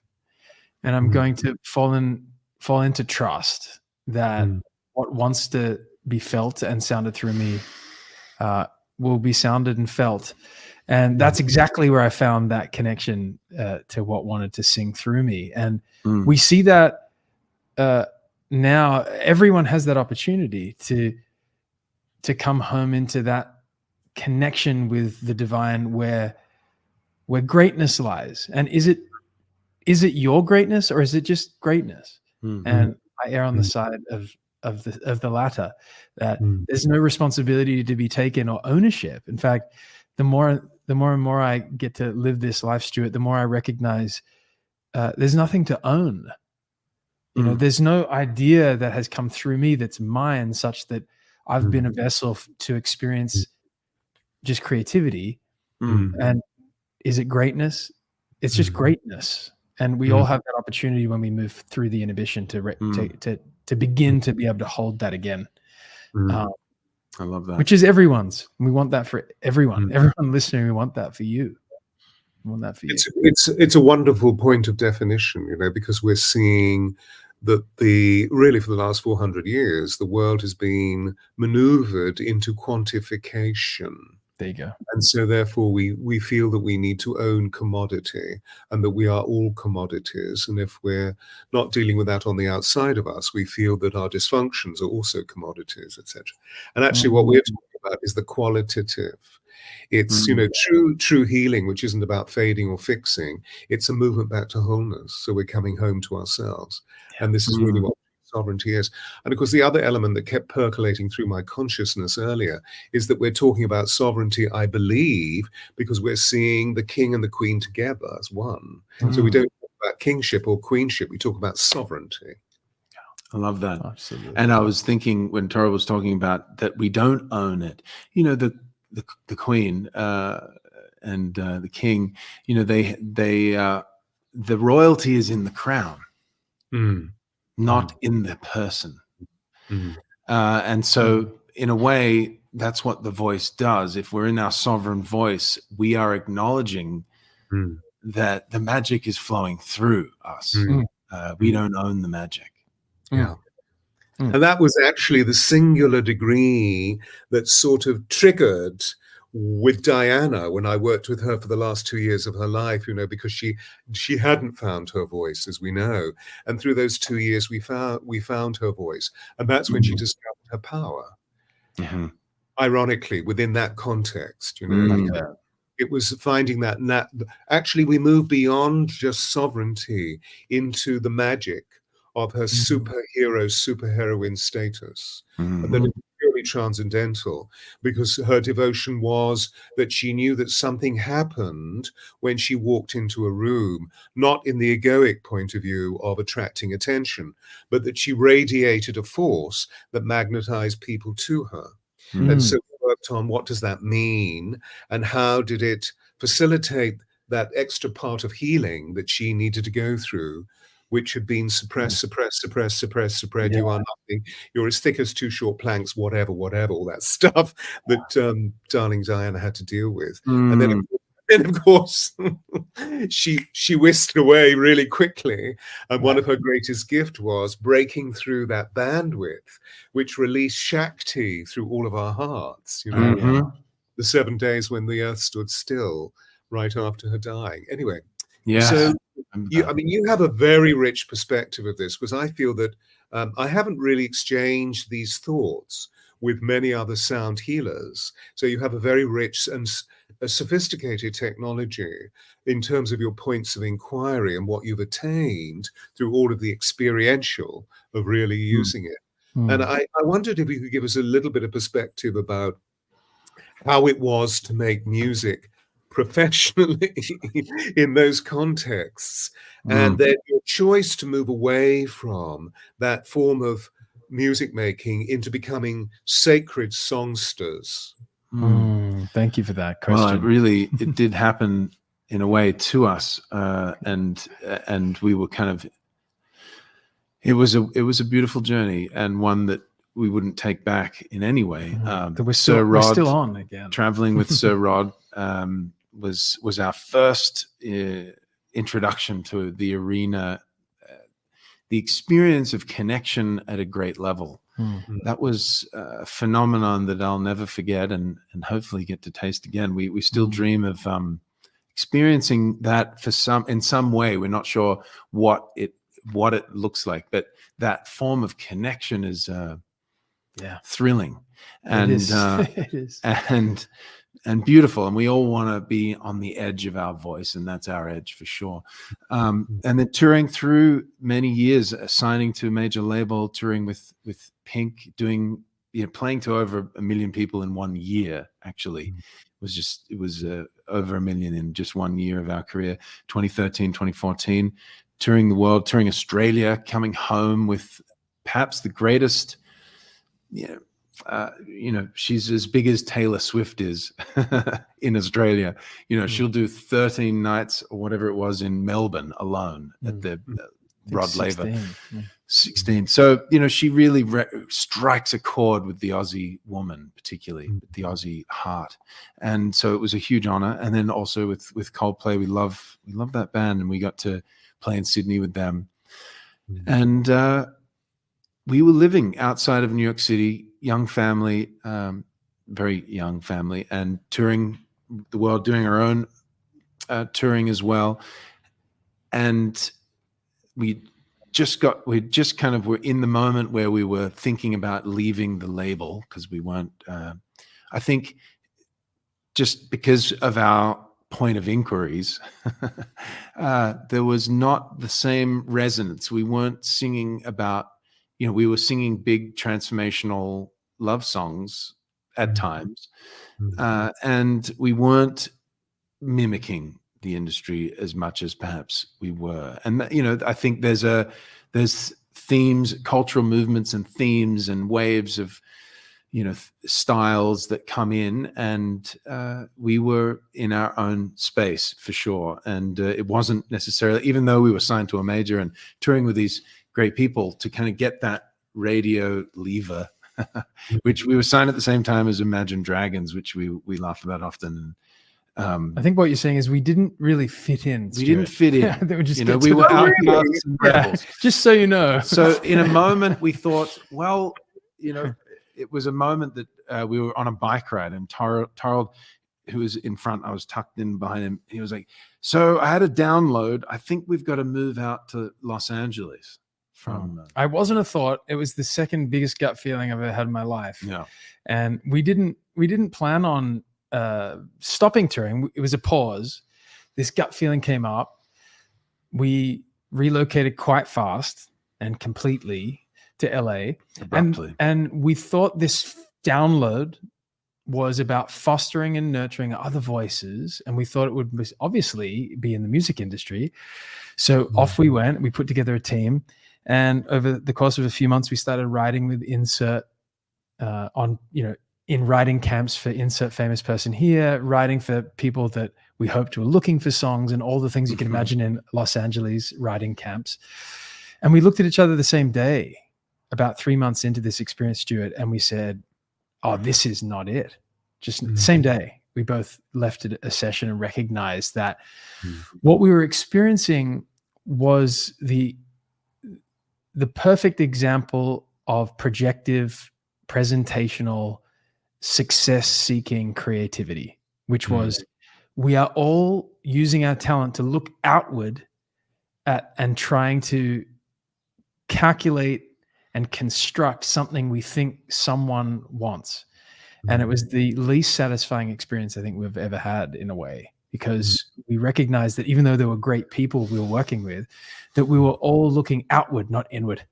And I'm going to fall into trust that what wants to be felt and sounded through me will be sounded and felt. And that's exactly where I found that connection to what wanted to sing through me. And we see that now everyone has that opportunity to come home into that connection with the divine where greatness lies. And is it your greatness, or is it just greatness? And I err on the side of the latter, that there's no responsibility to be taken or ownership. In fact, the more and more I get to live this life, Stewart, the more I recognize there's nothing to own. There's no idea that has come through me that's mine, such that I've been a vessel to experience just creativity. And is it greatness? It's just greatness. And we all have that opportunity when we move through the inhibition to begin to be able to hold that again. I love that. Which is everyone's. We want that for everyone. Everyone listening, we want that for you. We want that for you. It's a wonderful point of definition, because we're seeing that really for the last 400 years, the world has been maneuvered into quantification. There you go. And so therefore we feel that we need to own commodity, and that we are all commodities. And if we're not dealing with that on the outside of us, we feel that our dysfunctions are also commodities, etc. And actually what we're talking about is the qualitative. It's, true healing, which isn't about fading or fixing. It's a movement back to wholeness. So we're coming home to ourselves. And this is really what sovereignty is. And of course, the other element that kept percolating through my consciousness earlier is that we're talking about sovereignty, I believe, because we're seeing the king and the queen together as one. So we don't talk about kingship or queenship. We talk about sovereignty. I love that. Absolutely. And I was thinking when Thorald was talking about that we don't own it. You know, the Queen and the King. You know, the royalty is in the crown, not in the person. And so, in a way, that's what the voice does. If we're in our sovereign voice, we are acknowledging that the magic is flowing through us. We don't own the magic. Yeah. And that was actually the singular degree that sort of triggered with Diana when I worked with her for the last 2 years of her life, you know, because she hadn't found her voice, as we know. And through those 2 years, we found her voice. And that's when she discovered her power. Ironically, within that context, you know, it was finding that actually we moved beyond just sovereignty into the magic of her superheroine status, and that it was purely transcendental, because her devotion was that she knew that something happened when she walked into a room, not in the egoic point of view of attracting attention, but that she radiated a force that magnetized people to her. And so we worked on what does that mean, and how did it facilitate that extra part of healing that she needed to go through, which had been suppressed. Yeah. You are nothing. You're as thick as two short planks, whatever, all that stuff that darling Diana had to deal with. And then, of course, she whisked away really quickly. And one of her greatest gifts was breaking through that bandwidth, which released Shakti through all of our hearts. You know, the 7 days when the earth stood still, right after her dying. Anyway, so you have a very rich perspective of this, because I feel that I haven't really exchanged these thoughts with many other sound healers. So you have a very rich and a sophisticated technology in terms of your points of inquiry and what you've attained through all of the experiential of really using it. And I wondered if you could give us a little bit of perspective about how it was to make music professionally in those contexts, and then your choice to move away from that form of music making into becoming sacred songsters. Thank you for that question. Well, it did happen in a way to us, and we were kind of. It was a beautiful journey, and one that we wouldn't take back in any way. We're still on again. Traveling with Sir Rod was our first introduction to the arena, the experience of connection at a great level. That was a phenomenon that I'll never forget, and hopefully get to taste again. We still dream of experiencing that in some way. We're not sure what it looks like, but that form of connection is thrilling and it is. and beautiful, and we all want to be on the edge of our voice, and that's our edge for sure. And then touring through many years, signing to a major label, touring with Pink, doing playing to over 1 million people in 1 year. Actually, it was over 1 million in just 1 year of our career. 2013, 2014, touring the world, touring Australia, coming home with perhaps the greatest. She's as big as Taylor Swift is in Australia. She'll do 13 nights or whatever it was in Melbourne alone at the Rod Laver. 16. So, she really strikes a chord with the Aussie woman, particularly with the Aussie heart. And so it was a huge honor. And then also with Coldplay, we love that band, and we got to play in Sydney with them. And we were living outside of New York City, young family, very young family, and touring the world, doing our own touring as well. And we were in the moment where we were thinking about leaving the label, because we weren't, I think just because of our point of inquiries, there was not the same resonance. We weren't singing about, we were singing big transformational love songs at times, and we weren't mimicking the industry as much as perhaps we were. And I think there's themes, cultural movements and themes and waves of, styles that come in, and we were in our own space for sure. And it wasn't necessarily, even though we were signed to a major and touring with these great people, to kind of get that radio lever, which we were signed at the same time as Imagine Dragons, which we laugh about often. I think what you're saying is we didn't really fit in. We didn't fit in. Yeah, they would just we were outcasts and yeah, rebels. just so you know. So in a moment we thought, well, it was a moment that we were on a bike ride, and Thorald, who was in front, I was tucked in behind him. He was like, so I had a download. I think we've got to move out to Los Angeles. I wasn't a thought. It was the second biggest gut feeling I've ever had in my life. Yeah. And we didn't plan on stopping touring. It was a pause. This gut feeling came up. We relocated quite fast and completely to LA. Abruptly. And we thought this download was about fostering and nurturing other voices. And we thought it would obviously be in the music industry. So off we went. We put together a team. And over the course of a few months, we started writing with Insert in writing camps for Insert famous person here, writing for people that we hoped were looking for songs, and all the things you can imagine in Los Angeles writing camps. And we looked at each other the same day, about 3 months into this experience, Stewart, and we said, oh, this is not it. Just the same day, we both left a session and recognized that what we were experiencing was the perfect example of projective, presentational, success-seeking creativity, which was we are all using our talent to look outward at and trying to calculate and construct something we think someone wants. And it was the least satisfying experience I think we've ever had, in a way, because we recognized that even though there were great people we were working with, that we were all looking outward, not inward.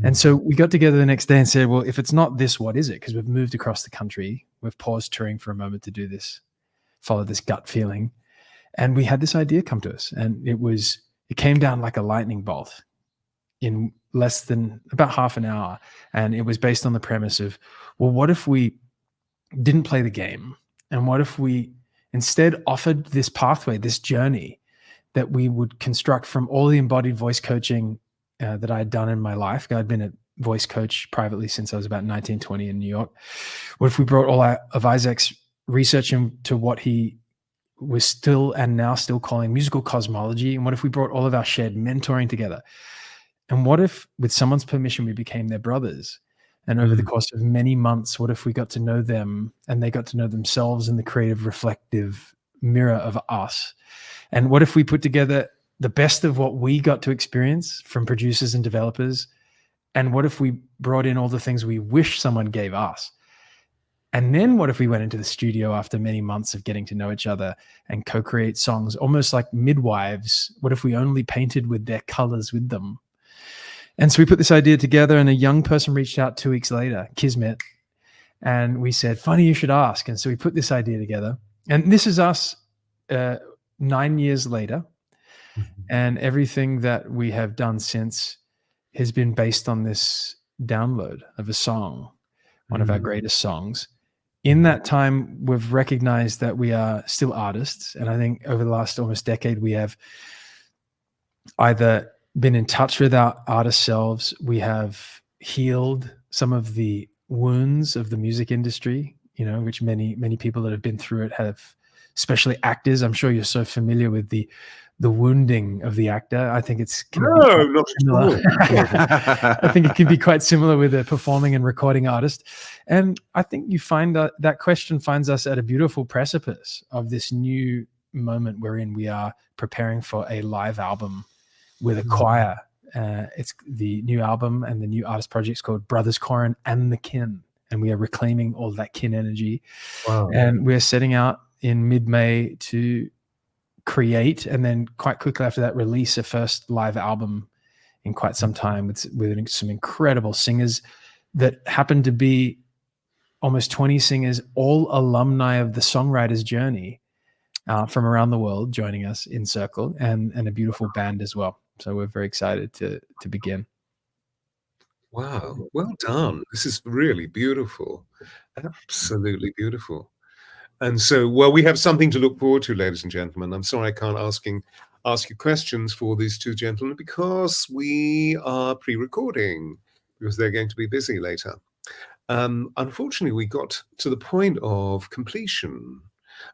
And so we got together the next day and said, well, if it's not this, what is it? Because we've moved across the country. We've paused touring for a moment to do this, follow this gut feeling. And we had this idea come to us. And it came down like a lightning bolt in less than about half an hour. And it was based on the premise of, well, what if we didn't play the game? And what if we instead offered this pathway, this journey that we would construct from all the embodied voice coaching that I had done in my life? I'd been a voice coach privately since I was about 19, 20 in New York. What if we brought all of Isaac's research into what he was still and now still calling musical cosmology? And what if we brought all of our shared mentoring together? And what if, with someone's permission, we became their brothers? And over the course of many months, what if we got to know them and they got to know themselves in the creative, reflective mirror of us? And what if we put together the best of what we got to experience from producers and developers? And what if we brought in all the things we wish someone gave us? And then what if we went into the studio after many months of getting to know each other and co-create songs, almost like midwives? What if we only painted with their colors with them? And so we put this idea together, and a young person reached out 2 weeks later, Kismet, and we said, funny you should ask. And so we put this idea together. And this is us 9 years later. And everything that we have done since has been based on this download of a song, one of our greatest songs. In that time, we've recognized that we are still artists. And I think over the last almost decade, we have either been in touch with our artist selves, we have healed some of the wounds of the music industry, which many people that have been through it have, especially actors. I'm sure you're so familiar with the wounding of the actor. I think it's not similar. I think it can be quite similar with a performing and recording artist. And I think you find that question finds us at a beautiful precipice of this new moment wherein we are preparing for a live album with a choir. It's the new album and the new artist project's called Brothers Koren and the Kin. And we are reclaiming all that kin energy. Wow. And we're setting out in mid-May to create, and then quite quickly after that, release a first live album in quite some time with some incredible singers that happen to be almost 20 singers, all alumni of the songwriter's journey from around the world, joining us in Circle, and a beautiful band as well. So we're very excited to begin. Wow. Well done. This is really beautiful. Absolutely beautiful. And so, well, we have something to look forward to, ladies and gentlemen. I'm sorry I can't ask you questions for these two gentlemen because we are pre-recording because they're going to be busy later. Unfortunately, we got to the point of completion.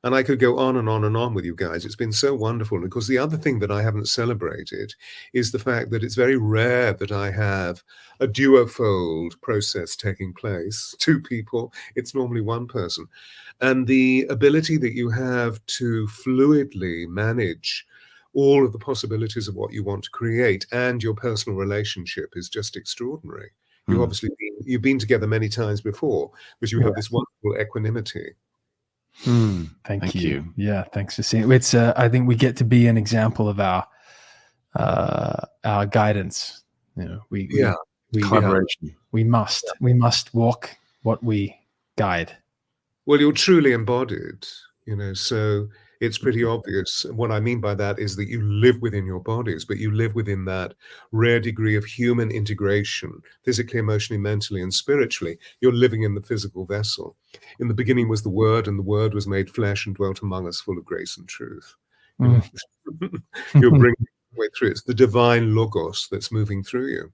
And I could go on and on and on with you guys. It's been so wonderful. And of course, the other thing that I haven't celebrated is the fact that it's very rare that I have a duofold process taking place. Two people, it's normally one person. And the ability that you have to fluidly manage all of the possibilities of what you want to create and your personal relationship is just extraordinary. You've obviously you've been together many times before, but you have this wonderful equanimity. Thank you. Yeah, thanks for seeing. It's I think we get to be an example of our guidance. You know, we Collaboration. we must walk what we guide. Well, you're truly embodied, you know, so it's pretty obvious. What I mean by that is that you live within your bodies, but you live within that rare degree of human integration, physically, emotionally, mentally, and spiritually. You're living in the physical vessel. In the beginning was the Word, and the Word was made flesh and dwelt among us, full of grace and truth. You know, you're bringing it way through. It's the divine logos that's moving through you.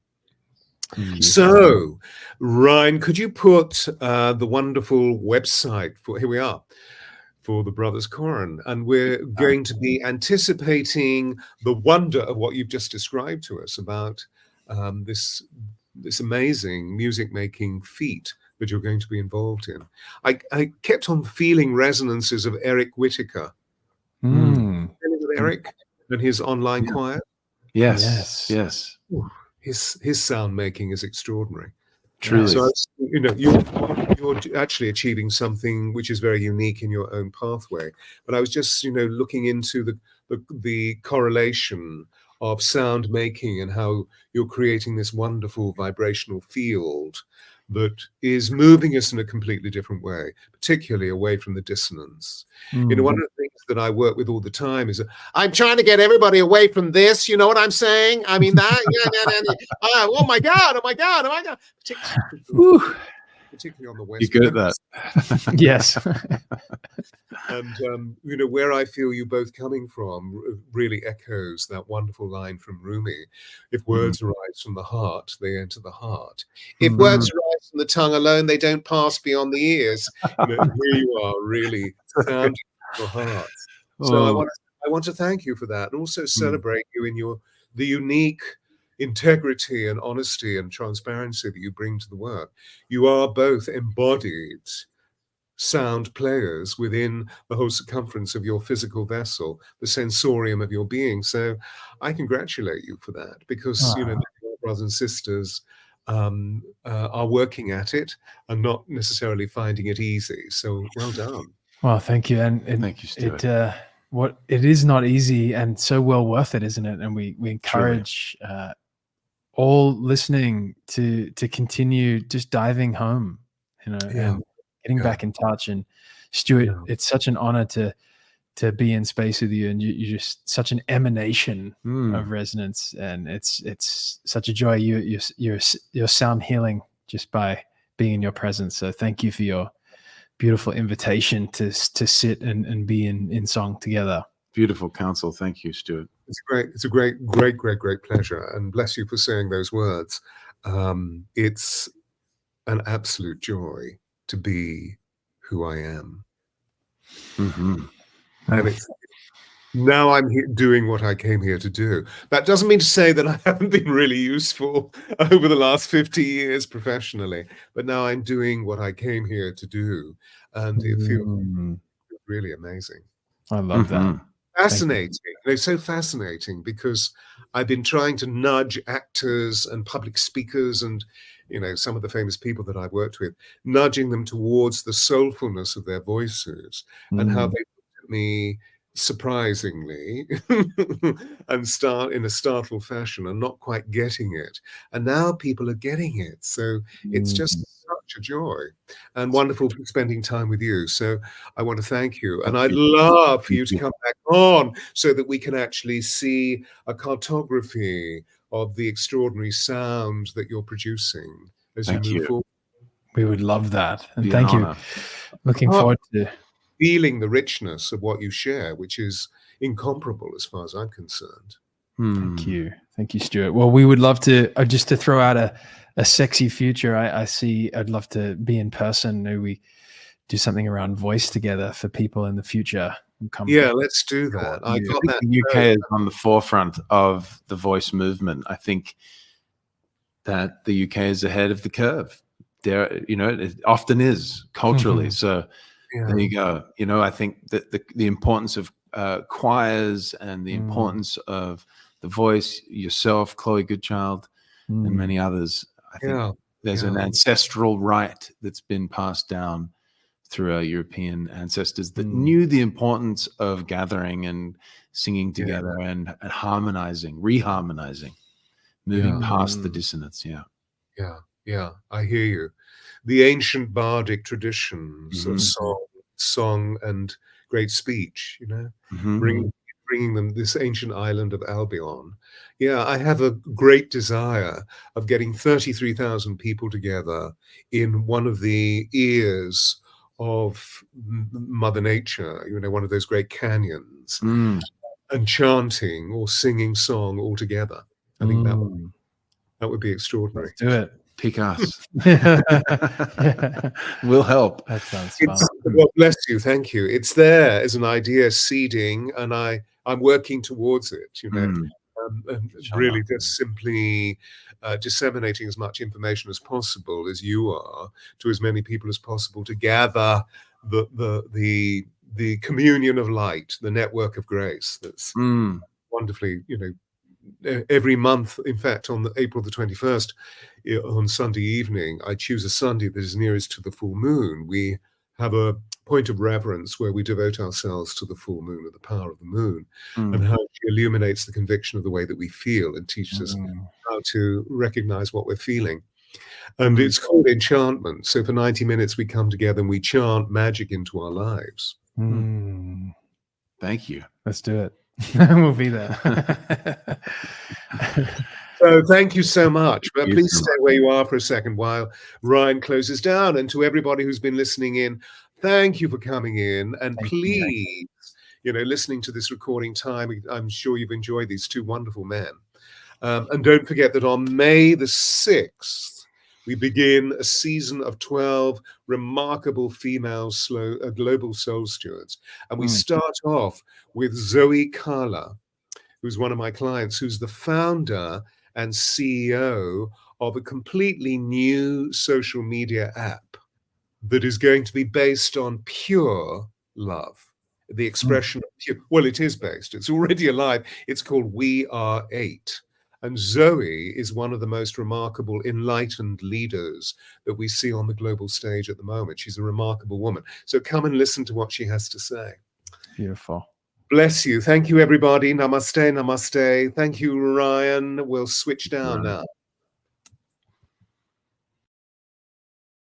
So, Ryan, could you put the wonderful website for, here we are, for the Brothers Koren, and we're going to be anticipating the wonder of what you've just described to us about this amazing music-making feat that you're going to be involved in. I kept on feeling resonances of Eric Whittaker. Eric and his online choir. Yes. Ooh, his sound making is extraordinary. Truly. So, you know, you're actually achieving something which is very unique in your own pathway. But I was just, you know, looking into the correlation of sound making and how you're creating this wonderful vibrational field that is moving us in a completely different way, particularly away from the dissonance. You know, one of the things that I work with all the time is I'm trying to get everybody away from this. You know what I'm saying? I mean, that, oh my God. Particularly on the West. You're good at that. Yes. And, you know, where I feel you both coming from really echoes that wonderful line from Rumi. If words arise from the heart, they enter the heart. If words arise from the tongue alone, they don't pass beyond the ears. You know, here you are really sounding your heart. So I want to thank you for that and also celebrate you in the unique integrity and honesty and transparency that you bring to the work. You are both embodied sound players within the whole circumference of your physical vessel, the sensorium of your being. So I congratulate you for that because, you know, your brothers and sisters are working at it and not necessarily finding it easy. So well done. Well, thank you. And thank you, Stewart. It is not easy and so well worth it, isn't it? And we encourage all listening to continue just diving home, you know, and getting back in touch. And Stewart, it's such an honor to be in space with you, and you're just such an emanation of resonance, and it's such a joy. You're sound healing just by being in your presence. So thank you for your beautiful invitation to sit and be in song together. Beautiful counsel. Thank you, Stewart. It's a great pleasure, and bless you for saying those words. It's an absolute joy to be who I am. And it's now I'm doing what I came here to do. That doesn't mean to say that I haven't been really useful over the last 50 years professionally, but now I'm doing what I came here to do, and it feels really amazing. I love that. Fascinating. They're so fascinating because I've been trying to nudge actors and public speakers and, you know, some of the famous people that I've worked with, nudging them towards the soulfulness of their voices and how they looked at me surprisingly and start in a startled fashion and not quite getting it. And now people are getting it. So it's just such a joy and wonderful spending time with you. So I want to thank you. And I'd love for you to come back on so that we can actually see a cartography of the extraordinary sound that you're producing as Thank you move you. forward. We would love that. And Be an thank you. honor. Looking Oh. forward to Feeling the richness of what you share, which is incomparable as far as I'm concerned. Thank you. Thank you, Stuart. Well, we would love to, just to throw out a sexy future. I'd love to be in person. Maybe we do something around voice together for people in the future. Yeah, let's do that. I got that. The UK is on the forefront of the voice movement. I think that the UK is ahead of the curve. There, you know, it often is culturally. So there you go. You know, I think that the importance of choirs and the importance of the voice, yourself, Chloe Goodchild, and many others. I think there's an ancestral right that's been passed down through our European ancestors that knew the importance of gathering and singing together and harmonizing, reharmonizing, moving past the dissonance. Yeah, I hear you. The ancient bardic traditions of song and great speech, you know, bringing them this ancient island of Albion. Yeah, I have a great desire of getting 33,000 people together in one of the ears of Mother Nature, you know, one of those great canyons, and chanting or singing song all together. I think that would be extraordinary. Let's do it. Pick us. We'll help. That sounds fun. Well, bless you. Thank you. It's there as an idea seeding, and I'm working towards it, you know, and really just simply disseminating as much information as possible as you are to as many people as possible to gather the communion of light, the network of grace that's wonderfully, you know, every month. In fact, on April the 21st, on Sunday evening, I choose a Sunday that is nearest to the full moon. We have a point of reverence where we devote ourselves to the full moon and the power of the moon and how she illuminates the conviction of the way that we feel and teaches us how to recognize what we're feeling. And it's called enchantment. So for 90 minutes, we come together and we chant magic into our lives. Thank you. Let's do it. We'll be there. So thank you so much. But please stay where you are for a second while Ryan closes down. And to everybody who's been listening in, thank you for coming in. And please, you know, listening to this recording time, I'm sure you've enjoyed these two wonderful men. And don't forget that on May the 6th, we begin a season of 12 remarkable female global soul stewards. And we start off with Zoe Carla, who's one of my clients, who's the founder and CEO of a completely new social media app that is going to be based on pure love. The expression of pure, well, it is based, it's already alive. It's called We Are 8. And Zoe is one of the most remarkable enlightened leaders that we see on the global stage at the moment. She's a remarkable woman. So come and listen to what she has to say. Beautiful. Bless you. Thank you, everybody. Namaste, namaste. Thank you, Ryan. We'll switch down now.